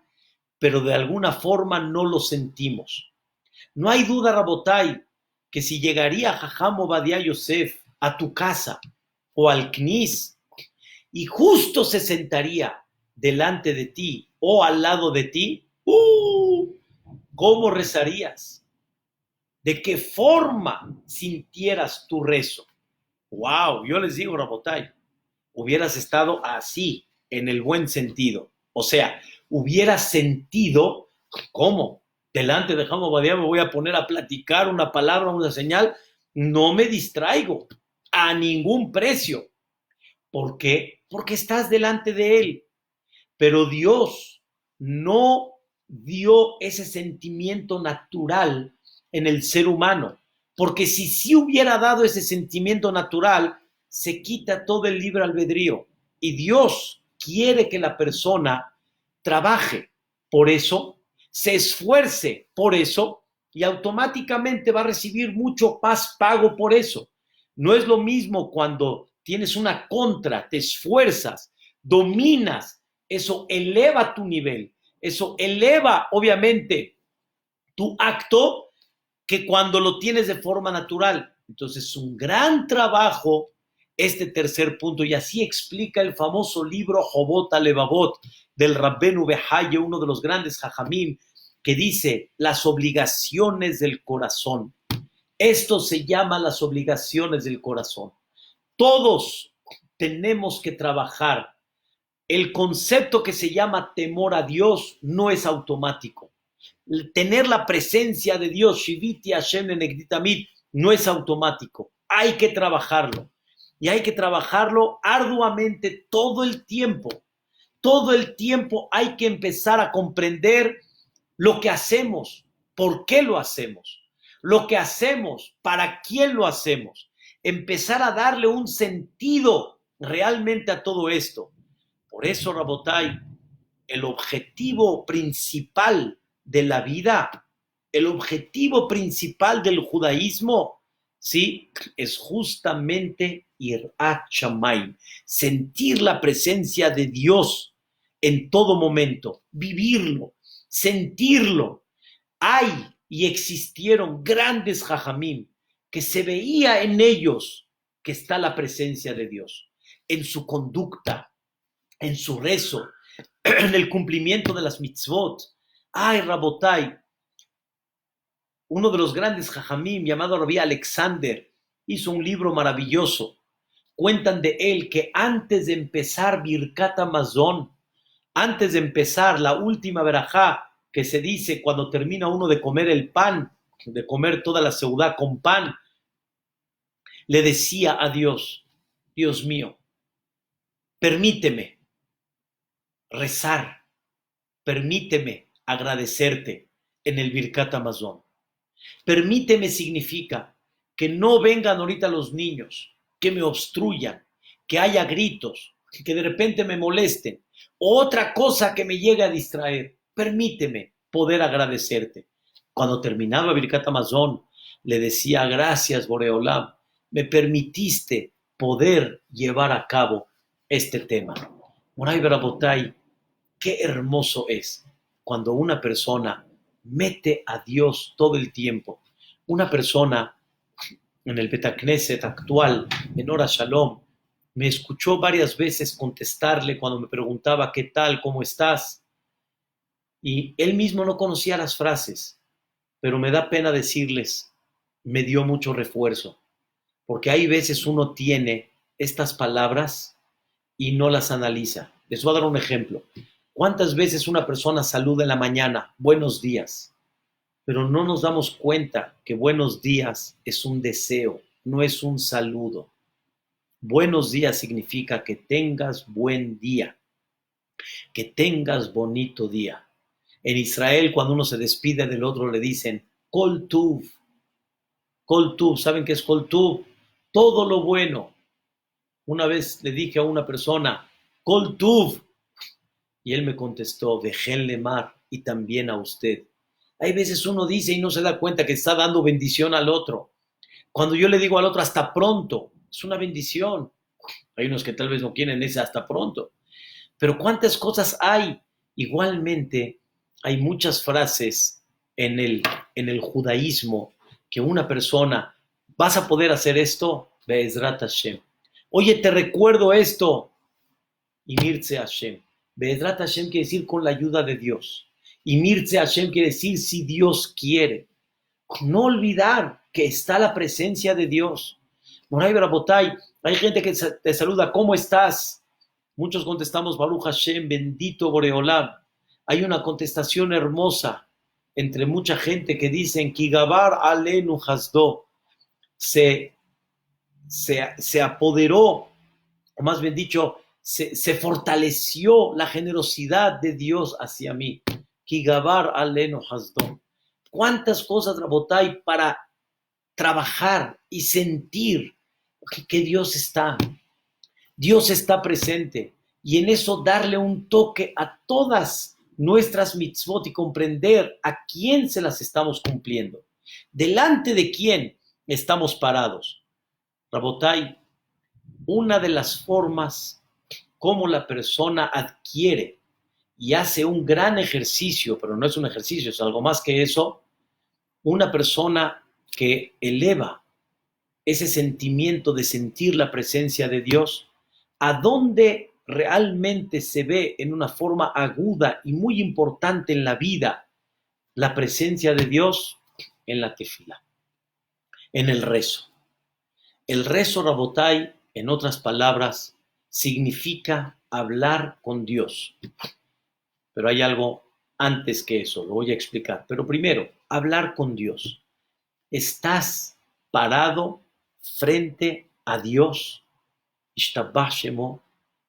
pero de alguna forma no lo sentimos. No hay duda, Rabotai, que si llegaría Jajam Obadia Yosef a tu casa o al CNIS y justo se sentaría delante de ti o al lado de ti, ¿cómo rezarías? ¿De qué forma sintieras tu rezo? Wow, yo les digo, Rabotai, hubieras estado así, en el buen sentido. O sea, hubieras sentido, ¿cómo? Delante de Jajam Obadia me voy a poner a platicar una palabra, una señal, no me distraigo a ningún precio. ¿Por qué? Porque estás delante de él. Pero Dios no dio ese sentimiento natural en el ser humano. Porque si sí hubiera dado ese sentimiento natural, se quita todo el libre albedrío. Y Dios quiere que la persona trabaje por eso, se esfuerce por eso, y automáticamente va a recibir mucho más pago por eso. No es lo mismo cuando tienes una contra, te esfuerzas, dominas, eso eleva tu nivel, eso eleva obviamente tu acto que cuando lo tienes de forma natural. Entonces es un gran trabajo este tercer punto y así explica el famoso libro Jobot Alevavot del Rabbenu Behaye, uno de los grandes jajamim, que dice las obligaciones del corazón. Esto se llama las obligaciones del corazón. Todos tenemos que trabajar. El concepto que se llama temor a Dios no es automático. Tener la presencia de Dios, Shiviti Hashem Enegditamid, no es automático. Hay que trabajarlo. Y hay que trabajarlo arduamente todo el tiempo. Todo el tiempo hay que empezar a comprender lo que hacemos, por qué lo hacemos, lo que hacemos, para quién lo hacemos. Empezar a darle un sentido realmente a todo esto. Por eso, Rabotai, el objetivo principal de la vida, el objetivo principal del judaísmo, ¿sí? Es justamente Irat Shamayim, sentir la presencia de Dios en todo momento, vivirlo, sentirlo. Hay y existieron grandes jajamim que se veía en ellos que está la presencia de Dios, en su conducta, en su rezo, en el cumplimiento de las mitzvot. Ay, Rabotai, uno de los grandes jajamim llamado Rabbi Alexander hizo un libro maravilloso. Cuentan de él que antes de empezar Birkat Hamazon, antes de empezar la última verajá que se dice cuando termina uno de comer el pan, de comer toda la seudá con pan, le decía a Dios, Dios mío, permíteme rezar, permíteme agradecerte en el Birkat Hamazon. Permíteme significa que no vengan ahorita los niños, que me obstruyan, que haya gritos, que de repente me molesten, o otra cosa que me llegue a distraer. Permíteme poder agradecerte. Cuando terminaba Birkat Hamazon, le decía, gracias Boreolam, me permitiste poder llevar a cabo este tema. Moray Barabotay, qué hermoso es cuando una persona mete a Dios todo el tiempo. Una persona en el Bet Knesset actual, en Hora Shalom, me escuchó varias veces contestarle cuando me preguntaba qué tal, cómo estás, y él mismo no conocía las frases, pero me da pena decirles, me dio mucho refuerzo, porque hay veces uno tiene estas palabras y no las analiza. Les voy a dar un ejemplo. ¿Cuántas veces una persona saluda en la mañana, buenos días? Pero no nos damos cuenta que buenos días es un deseo, no es un saludo. Buenos días significa que tengas buen día, que tengas bonito día. En Israel, cuando uno se despide del otro, le dicen Kol Tuv. Kol Tuv, ¿saben qué es Kol Tuv? Todo lo bueno. Una vez le dije a una persona, Kol Tuv, y él me contestó, Vejenle Mar, y también a usted. Hay veces uno dice y no se da cuenta que está dando bendición al otro. Cuando yo le digo al otro, hasta pronto, es una bendición. Hay unos que tal vez no quieren ese hasta pronto. Pero ¿cuántas cosas hay? Igualmente, hay muchas frases en el judaísmo que una persona, ¿vas a poder hacer esto? Be'ezrat Hashem. Oye, te recuerdo esto. Y Mirze Hashem. Be'ezrat Hashem quiere decir con la ayuda de Dios. Y Mirze Hashem quiere decir si Dios quiere. No olvidar que está la presencia de Dios. Moray Barabotay, hay gente que te saluda, ¿cómo estás? Muchos contestamos, Baruch Hashem, bendito Boreolam. Hay una contestación hermosa entre mucha gente que dicen, Kigabar alenu hasdo, se apoderó, o más bien dicho, se fortaleció la generosidad de Dios hacia mí. Kigabar alenu hasdo. ¿Cuántas cosas, Rabotay, para trabajar y sentir que Dios está? Dios está presente y en eso darle un toque a todas nuestras mitzvot y comprender a quién se las estamos cumpliendo. ¿Delante de quién estamos parados? Rabotay, una de las formas como la persona adquiere y hace un gran ejercicio, pero no es un ejercicio, es algo más que eso, una persona que eleva ese sentimiento de sentir la presencia de Dios, a dónde realmente se ve en una forma aguda y muy importante en la vida la presencia de Dios, en la tefila, en el rezo. El rezo, Rabotay, en otras palabras, significa hablar con Dios. Pero hay algo antes que eso, lo voy a explicar. Pero primero, hablar con Dios. Estás parado frente a Dios. Ishtabach Shemo.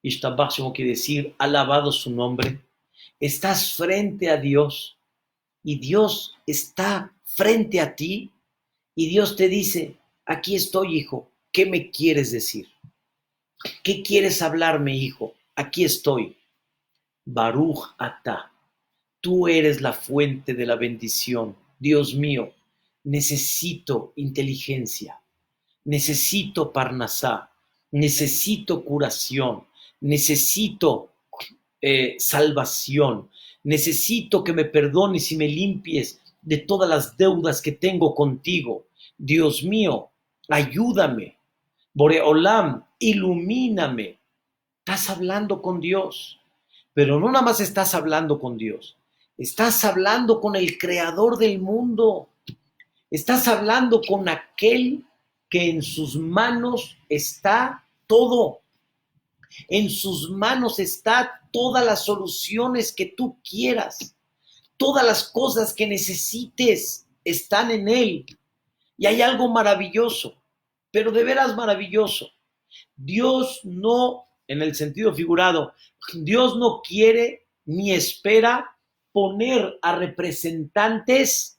Ishtabach Shemo quiere decir alabado su nombre. Estás frente a Dios y Dios está frente a ti y Dios te dice, aquí estoy, hijo, ¿qué me quieres decir? ¿Qué quieres hablarme, hijo? Aquí estoy. Baruch Atah, tú eres la fuente de la bendición. Dios mío, necesito inteligencia, necesito parnasá, necesito curación, necesito salvación, necesito que me perdones y me limpies de todas las deudas que tengo contigo. Dios mío, ayúdame. Boreolam, ilumíname. Estás hablando con Dios, pero no nada más estás hablando con Dios, estás hablando con el creador del mundo, estás hablando con aquel que en sus manos está todo. En sus manos está todas las soluciones que tú quieras. Todas las cosas que necesites están en Él. Y hay algo maravilloso, pero de veras maravilloso. Dios no, en el sentido figurado, Dios no quiere ni espera poner a representantes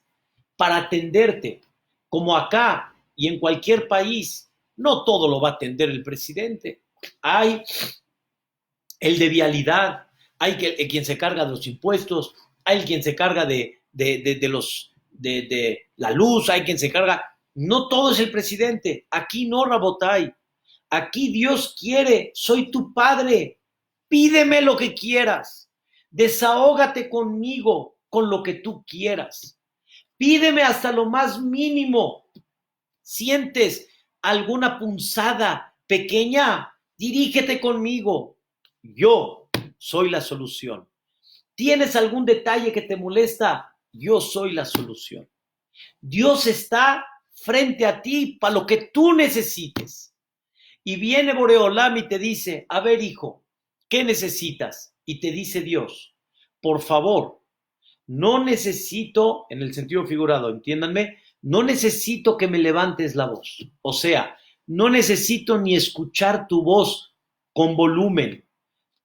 para atenderte, como acá y en cualquier país. No todo lo va a atender el presidente. Hay el de vialidad, hay quien se carga de los impuestos, hay quien se carga de la luz, hay quien se carga. No todo es el presidente. Aquí no, Rabotay. Aquí Dios quiere, soy tu padre. Pídeme lo que quieras. Desahógate conmigo. con lo que tú quieras. Pídeme hasta lo más mínimo. ¿Sientes alguna punzada pequeña? Dirígete conmigo. Yo soy la solución. ¿Tienes algún detalle que te molesta? Yo soy la solución. Dios está frente a ti para lo que tú necesites. Y viene Boreolam y te dice, a ver, hijo, ¿qué necesitas? Y te dice Dios, por favor, no necesito, en el sentido figurado, entiéndanme, no necesito que me levantes la voz. O sea, no necesito ni escuchar tu voz con volumen.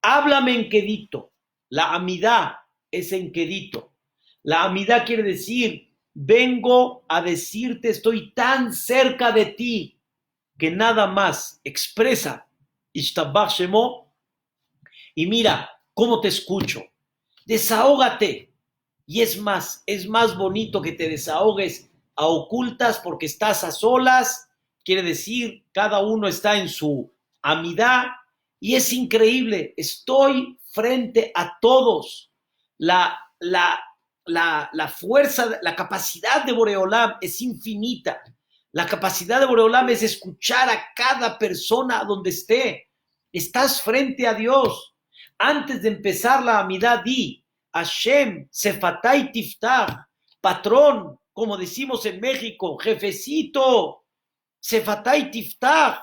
Háblame en quedito. La amidad es en quedito. La amidad quiere decir, vengo a decirte, estoy tan cerca de ti, que nada más expresa Ishtabach Shemo y mira cómo te escucho. Desahógate. Y es más bonito que te desahogues a ocultas porque estás a solas. Quiere decir, cada uno está en su amidad y es increíble. Estoy frente a todos. La fuerza, la capacidad de Boreolam es infinita. La capacidad de Boreolam es escuchar a cada persona donde esté. Estás frente a Dios. Antes de empezar la amidad, di Hashem, Sefatay Tiftach, patrón, como decimos en México, jefecito, Sefatay Tiftach,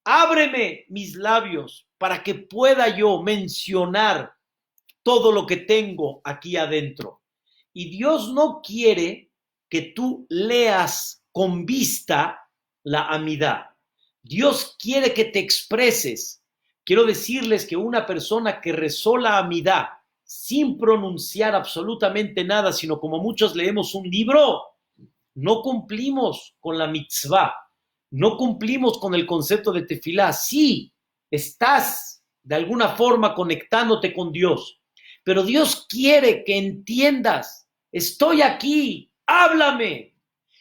ábreme mis labios para que pueda yo mencionar todo lo que tengo aquí adentro. Y Dios no quiere que tú leas con vista la amidad. Dios quiere que te expreses. Quiero decirles que una persona que rezó la amidad sin pronunciar absolutamente nada, sino como muchos leemos un libro, no cumplimos con la mitzvah, no cumplimos con el concepto de tefilá. Sí, estás de alguna forma conectándote con Dios, pero Dios quiere que entiendas, estoy aquí, háblame,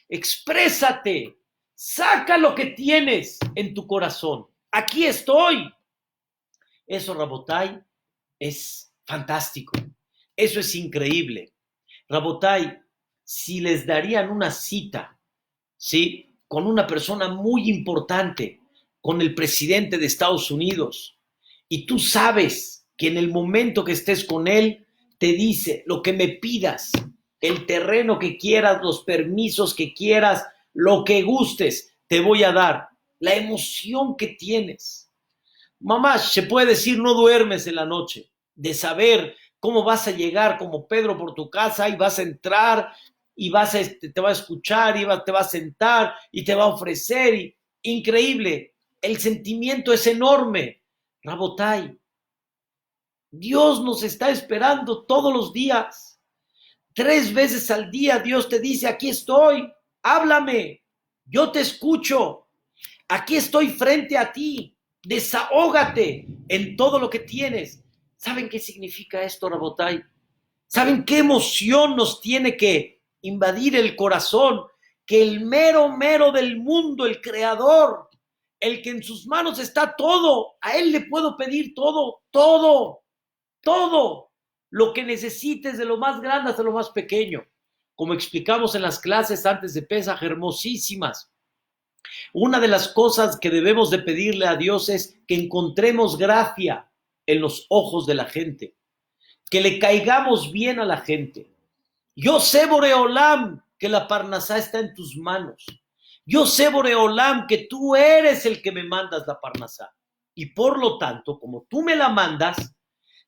exprésate, saca lo que tienes en tu corazón, aquí estoy. Eso, Rabotai, es fantástico, eso es increíble. Rabotai, si les darían una cita, ¿sí?, con una persona muy importante, con el presidente de Estados Unidos, y tú sabes que en el momento que estés con él, te dice lo que me pidas, el terreno que quieras, los permisos que quieras, lo que gustes, te voy a dar. La emoción que tienes. Mamá, se puede decir, no duermes en la noche, de saber cómo vas a llegar como Pedro por tu casa y vas a entrar y te va a escuchar y te va a sentar y te va a ofrecer. Increíble, el sentimiento es enorme. Rabotai, Dios nos está esperando todos los días. 3 veces al día Dios te dice, aquí estoy, háblame, yo te escucho, aquí estoy frente a ti, desahógate en todo lo que tienes. ¿Saben qué significa esto, Rabotai? ¿Saben qué emoción nos tiene que invadir el corazón? Que el mero del mundo, el creador, el que en sus manos está todo, a él le puedo pedir todo, lo que necesites, de lo más grande hasta lo más pequeño. Como explicamos en las clases antes de Pesaj, hermosísimas. Una de las cosas que debemos de pedirle a Dios es que encontremos gracia en los ojos de la gente, que le caigamos bien a la gente. Yo sé, Boreolam, que la Parnasá está en tus manos. Yo sé, Boreolam, que tú eres el que me mandas la Parnasá. Y por lo tanto, como tú me la mandas,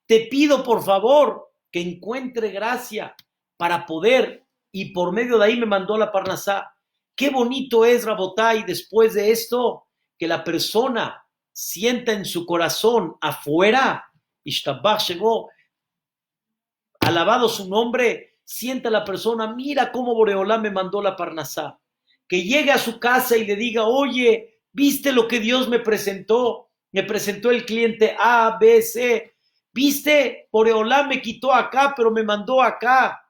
te pido por favor que encuentre gracia para poder, y por medio de ahí me mandó la Parnasá. Qué bonito es, Rabotai, después de esto, que la persona sienta en su corazón afuera, Ishtabach llegó, alabado su nombre, sienta la persona, mira cómo Boreolam me mandó la Parnasá. Que llegue a su casa y le diga, oye, ¿viste lo que Dios me presentó? Me presentó el cliente A, B, C. ¿Viste? Boreolam me quitó acá, pero me mandó acá.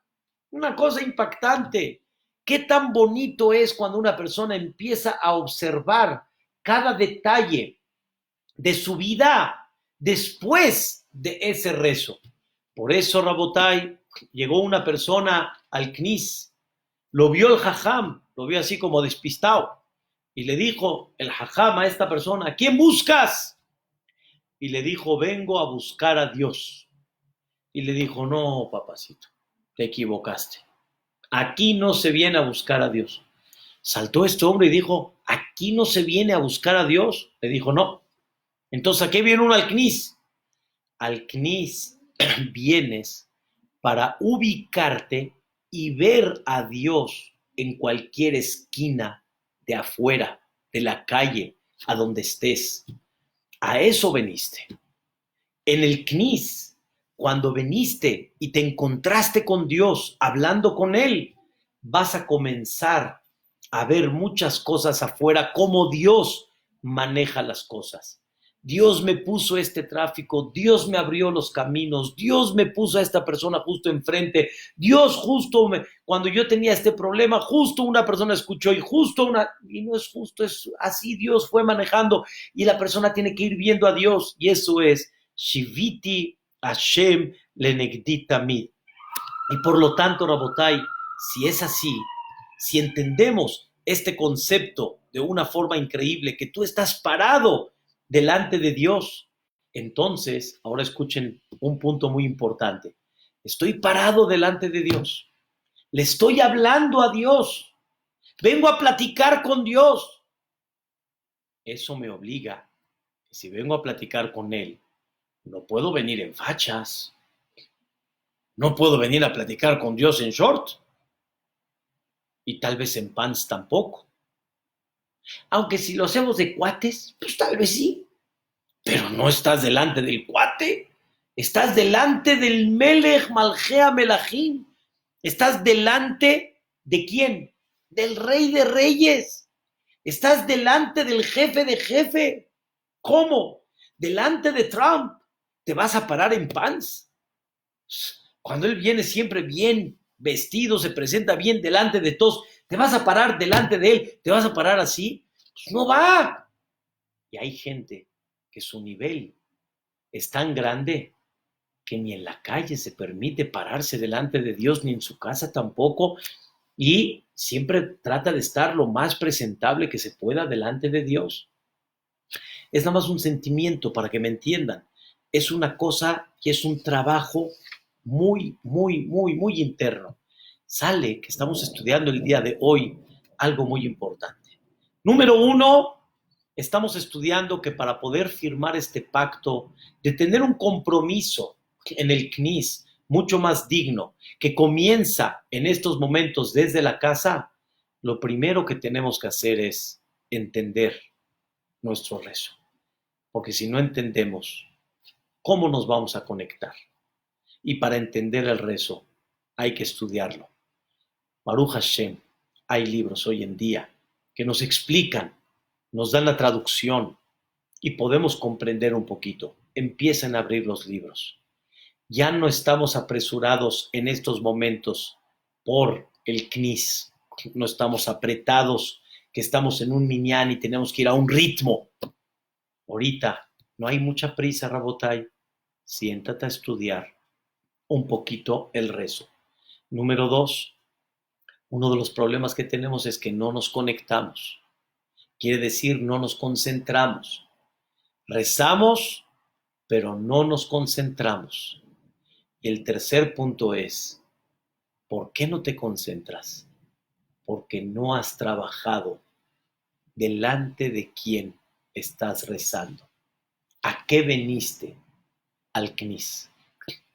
Una cosa impactante. Qué tan bonito es cuando una persona empieza a observar cada detalle de su vida después de ese rezo. Por eso, Rabotai, llegó una persona al Knis, lo vio el Jajam, lo vio así como despistado, y le dijo el Jajam a esta persona, ¿a quién buscas? Y le dijo, vengo a buscar a Dios. Y le dijo, no, papacito, te equivocaste. Aquí no se viene a buscar a Dios. Saltó este hombre y dijo, ¿aquí no se viene a buscar a Dios? Le dijo, no. Entonces, ¿a qué viene uno al Knis? Al Knis vienes para ubicarte y ver a Dios en cualquier esquina de afuera, de la calle, a donde estés. A eso veniste. En el Knis, cuando veniste y te encontraste con Dios, hablando con Él, vas a comenzar a ver muchas cosas afuera, cómo Dios maneja las cosas. Dios me puso este tráfico, Dios me abrió los caminos, Dios me puso a esta persona justo enfrente, Dios justo cuando yo tenía este problema, justo una persona escuchó y no es justo, es así Dios fue manejando y la persona tiene que ir viendo a Dios y eso es Shiviti Hashem Lenegdi Tamid. Y por lo tanto, Rabotai, si es así, si entendemos este concepto de una forma increíble, que tú estás parado delante de Dios, entonces, ahora escuchen un punto muy importante. Estoy parado delante de Dios. Le estoy hablando a Dios. Vengo a platicar con Dios. Eso me obliga, que si vengo a platicar con Él, no puedo venir en fachas. No puedo venir a platicar con Dios en short. Y tal vez en pants tampoco. Aunque si lo hacemos de cuates, pues tal vez sí. Pero no estás delante del cuate. Estás delante del Melech Malchea Melachim. Estás delante de ¿quién? Del Rey de Reyes. Estás delante del jefe de jefe. ¿Cómo? Delante de Trump. ¿Te vas a parar en pants? Cuando él viene siempre bien vestido, se presenta bien delante de todos, ¿te vas a parar delante de él? ¿Te vas a parar así? Pues no va. Y hay gente que su nivel es tan grande que ni en la calle se permite pararse delante de Dios, ni en su casa tampoco, y siempre trata de estar lo más presentable que se pueda delante de Dios. Es nada más un sentimiento para que me entiendan. Es una cosa y es un trabajo muy, muy, muy, muy interno. Sale que estamos estudiando el día de hoy algo muy importante. Número 1, estamos estudiando que para poder firmar este pacto, de tener un compromiso en el Knis mucho más digno, que comienza en estos momentos desde la casa, lo primero que tenemos que hacer es entender nuestro rezo. Porque si no entendemos, ¿cómo nos vamos a conectar? Y para entender el rezo, hay que estudiarlo. Baruch Hashem, hay libros hoy en día que nos explican, nos dan la traducción y podemos comprender un poquito. Empiezan a abrir los libros. Ya no estamos apresurados en estos momentos por el Knis. No estamos apretados, que estamos en un minyan y tenemos que ir a un ritmo. Ahorita no hay mucha prisa, Rabotai. Siéntate a estudiar un poquito el rezo. Número 2, uno de los problemas que tenemos es que no nos conectamos. Quiere decir, no nos concentramos. Rezamos, pero no nos concentramos. Y el tercer punto es, ¿por qué no te concentras? Porque no has trabajado delante de quién estás rezando. ¿A qué veniste al Knis?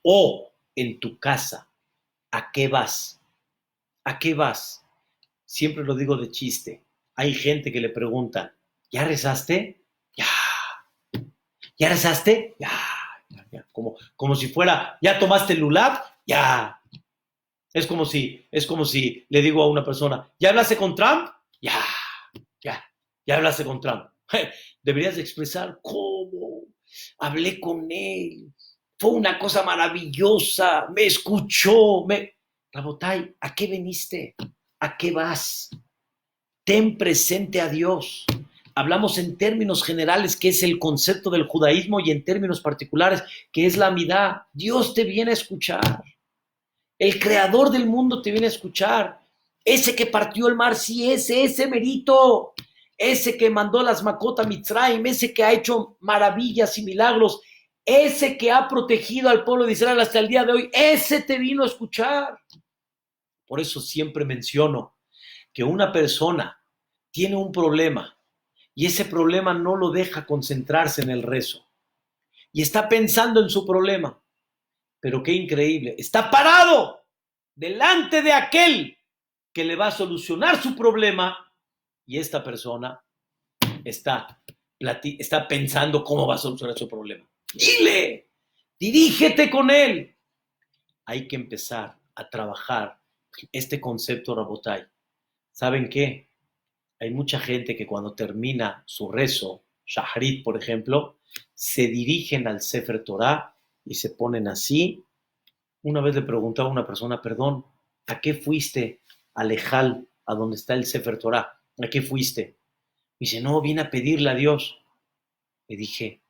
O en tu casa, ¿a qué vas? ¿A qué vas? Siempre lo digo de chiste. Hay gente que le pregunta, ¿ya rezaste? Ya. ¿Ya rezaste? Ya. Como si fuera, ¿ya tomaste el lulab? Ya. Es como si le digo a una persona, ¿ya hablaste con Trump? Ya. Ya hablaste con Trump. Deberías expresar cómo hablé con él. Fue una cosa maravillosa. Me escuchó. Rabotai, ¿a qué veniste? ¿A qué vas? Ten presente a Dios. Hablamos en términos generales, que es el concepto del judaísmo, y en términos particulares, que es la amidá. Dios te viene a escuchar. El creador del mundo te viene a escuchar. Ese que partió el mar, sí, ese merito. Ese que mandó las Makot a Mitzrayim, ese que ha hecho maravillas y milagros, ese que ha protegido al pueblo de Israel hasta el día de hoy, ese te vino a escuchar. Por eso siempre menciono que una persona tiene un problema y ese problema no lo deja concentrarse en el rezo y está pensando en su problema. Pero qué increíble, está parado delante de aquel que le va a solucionar su problema y esta persona está pensando cómo va a solucionar su problema. Dile, dirígete con él. Hay que empezar a trabajar este concepto, Rabotai. ¿Saben qué? Hay mucha gente que cuando termina su rezo, Shaharit, por ejemplo, se dirigen al Sefer Torah y se ponen así. Una vez le preguntaba a una persona, perdón, ¿a qué fuiste a Lejal, a donde está el Sefer Torah? ¿A qué fuiste? Me dice, no, vine a pedirle a Dios. Le dije,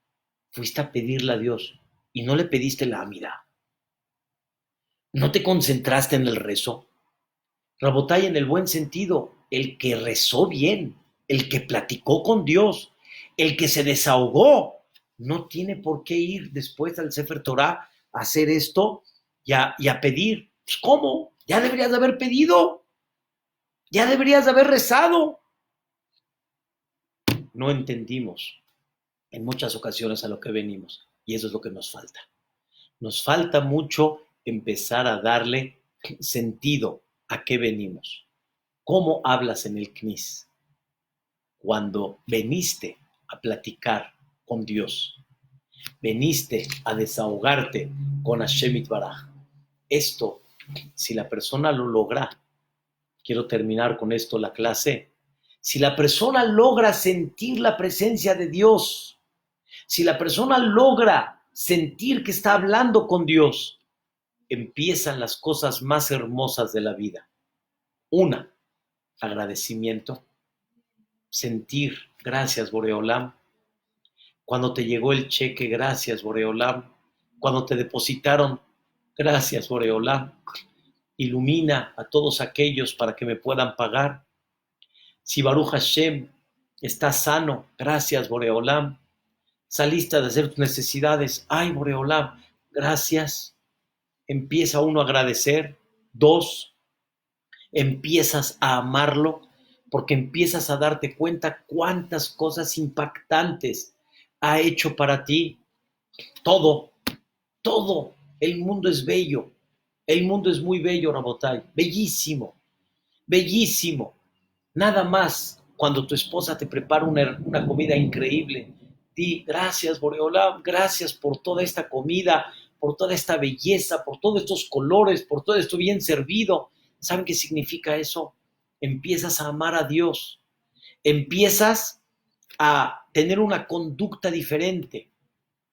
fuiste a pedirle a Dios y no le pediste la amida. ¿No te concentraste en el rezo? Rabotay, en el buen sentido, el que rezó bien, el que platicó con Dios, el que se desahogó, no tiene por qué ir después al Sefer Torah a hacer esto y a pedir. Pues, ¿cómo? Ya deberías de haber pedido, ya deberías de haber rezado. No entendimos en muchas ocasiones a lo que venimos y eso es lo que nos falta. Nos falta mucho empezar a darle sentido a qué venimos. ¿Cómo hablas en el CNIS? Cuando veniste a platicar con Dios, veniste a desahogarte con Hashem Itbaraj. Esto, si la persona lo logra, quiero terminar con esto la clase, si la persona logra sentir la presencia de Dios, si la persona logra sentir que está hablando con Dios, empiezan las cosas más hermosas de la vida. Una, agradecimiento, sentir, gracias Boreolam. Cuando te llegó el cheque, gracias Boreolam. Cuando te depositaron, gracias Boreolam. Ilumina a todos aquellos para que me puedan pagar. Si Baruch Hashem está sano, gracias Boreolam. Saliste de hacer tus necesidades, ay Boreolam, gracias. Empieza uno a agradecer. Dos, empiezas a amarlo porque empiezas a darte cuenta cuántas cosas impactantes ha hecho para ti. Todo, todo. El mundo es bello. El mundo es muy bello, Rabotai. Bellísimo, bellísimo. Nada más cuando tu esposa te prepara una comida increíble. Di gracias, Boreolam, gracias por toda esta comida, por toda esta belleza, por todos estos colores, por todo esto bien servido. ¿Saben qué significa eso? Empiezas a amar a Dios, empiezas a tener una conducta diferente.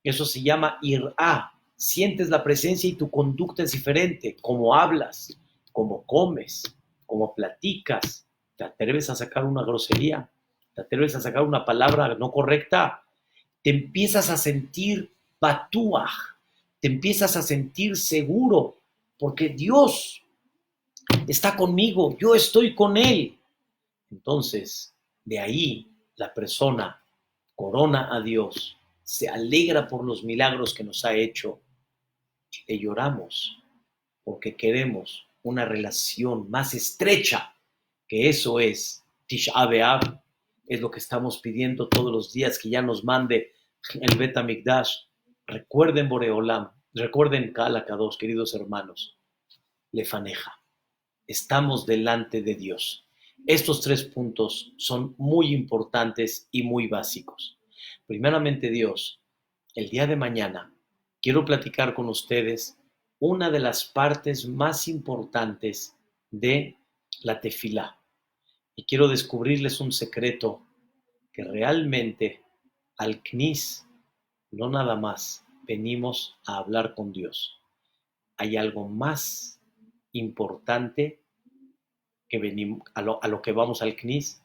Eso se llama irá. Sientes la presencia y tu conducta es diferente. Cómo hablas, cómo comes, cómo platicas. ¿Te atreves a sacar una grosería? ¿Te atreves a sacar una palabra no correcta? Te empiezas a sentir batuaj, te empiezas a sentir seguro, porque Dios está conmigo, yo estoy con Él. Entonces, de ahí la persona corona a Dios, se alegra por los milagros que nos ha hecho y le lloramos porque queremos una relación más estrecha, que eso es Tisha B'Av, es lo que estamos pidiendo todos los días, que ya nos mande el Bet HaMikdash. Recuerden Boreolam, recuerden Kala Kadosh, queridos hermanos, Lefaneja, estamos delante de Dios. Estos tres puntos son muy importantes y muy básicos. Primeramente, Dios, el día de mañana quiero platicar con ustedes una de las partes más importantes de la tefilá. Y quiero descubrirles un secreto, que realmente al CNIS no nada más venimos a hablar con Dios. Hay algo más importante que venimos, a lo que vamos al CNIS,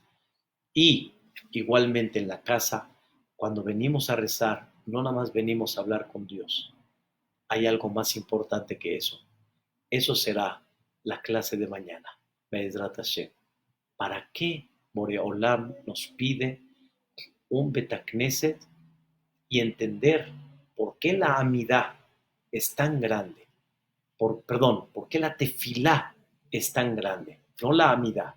y igualmente en la casa, cuando venimos a rezar, no nada más venimos a hablar con Dios. Hay algo más importante que eso. Eso será la clase de mañana. Be'ezrat Hashem. ¿Para qué Boreolam nos pide un Betacneset y entender por qué la amidad es tan grande? ¿Por qué la tefilá es tan grande? No la amidad.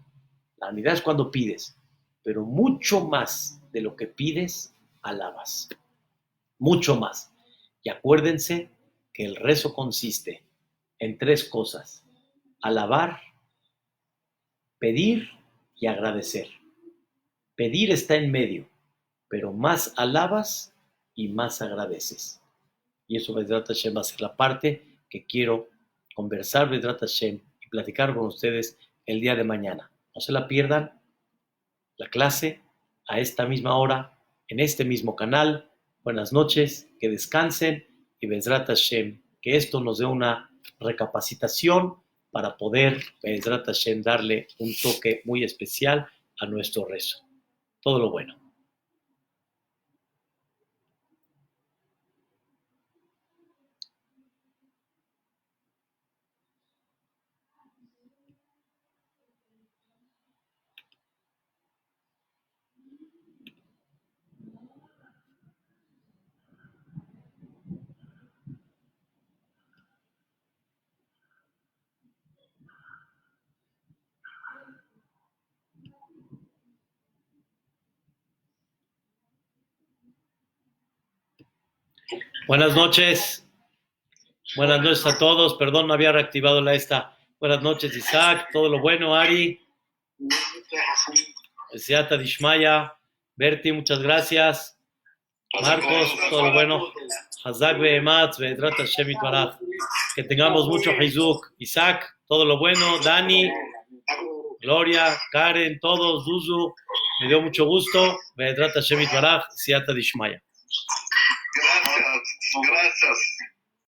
La amidad es cuando pides, pero mucho más de lo que pides, alabas. Mucho más. Y acuérdense que el rezo consiste en 3 cosas: alabar, pedir y agradecer. Pedir está en medio, pero más alabas y más agradeces. Y eso, Bezrat Hashem, va a ser la parte que quiero conversar, Bezrat Hashem, y platicar con ustedes el día de mañana. No se la pierdan, la clase a esta misma hora, en este mismo canal. Buenas noches, que descansen y Bezrat Hashem, que esto nos dé una recapacitación para poder, Bezrat Hashem, darle un toque muy especial a nuestro rezo. Todo lo bueno. Buenas noches. Buenas noches a todos. Perdón, no había reactivado la esta. Buenas noches, Isaac. Todo lo bueno, Ari. Siata Dishmaya. Berti, muchas gracias. Marcos, todo lo bueno. Hazak Behematz, Be'ezrat Hashem Yitbaraj. Que tengamos mucho Hizuk. Isaac, todo lo bueno. Dani, Gloria, Karen, todos, Zuzu. Me dio mucho gusto. Be'ezrat Hashem Yitbaraj. Siata Dishmaya. Gracias, gracias.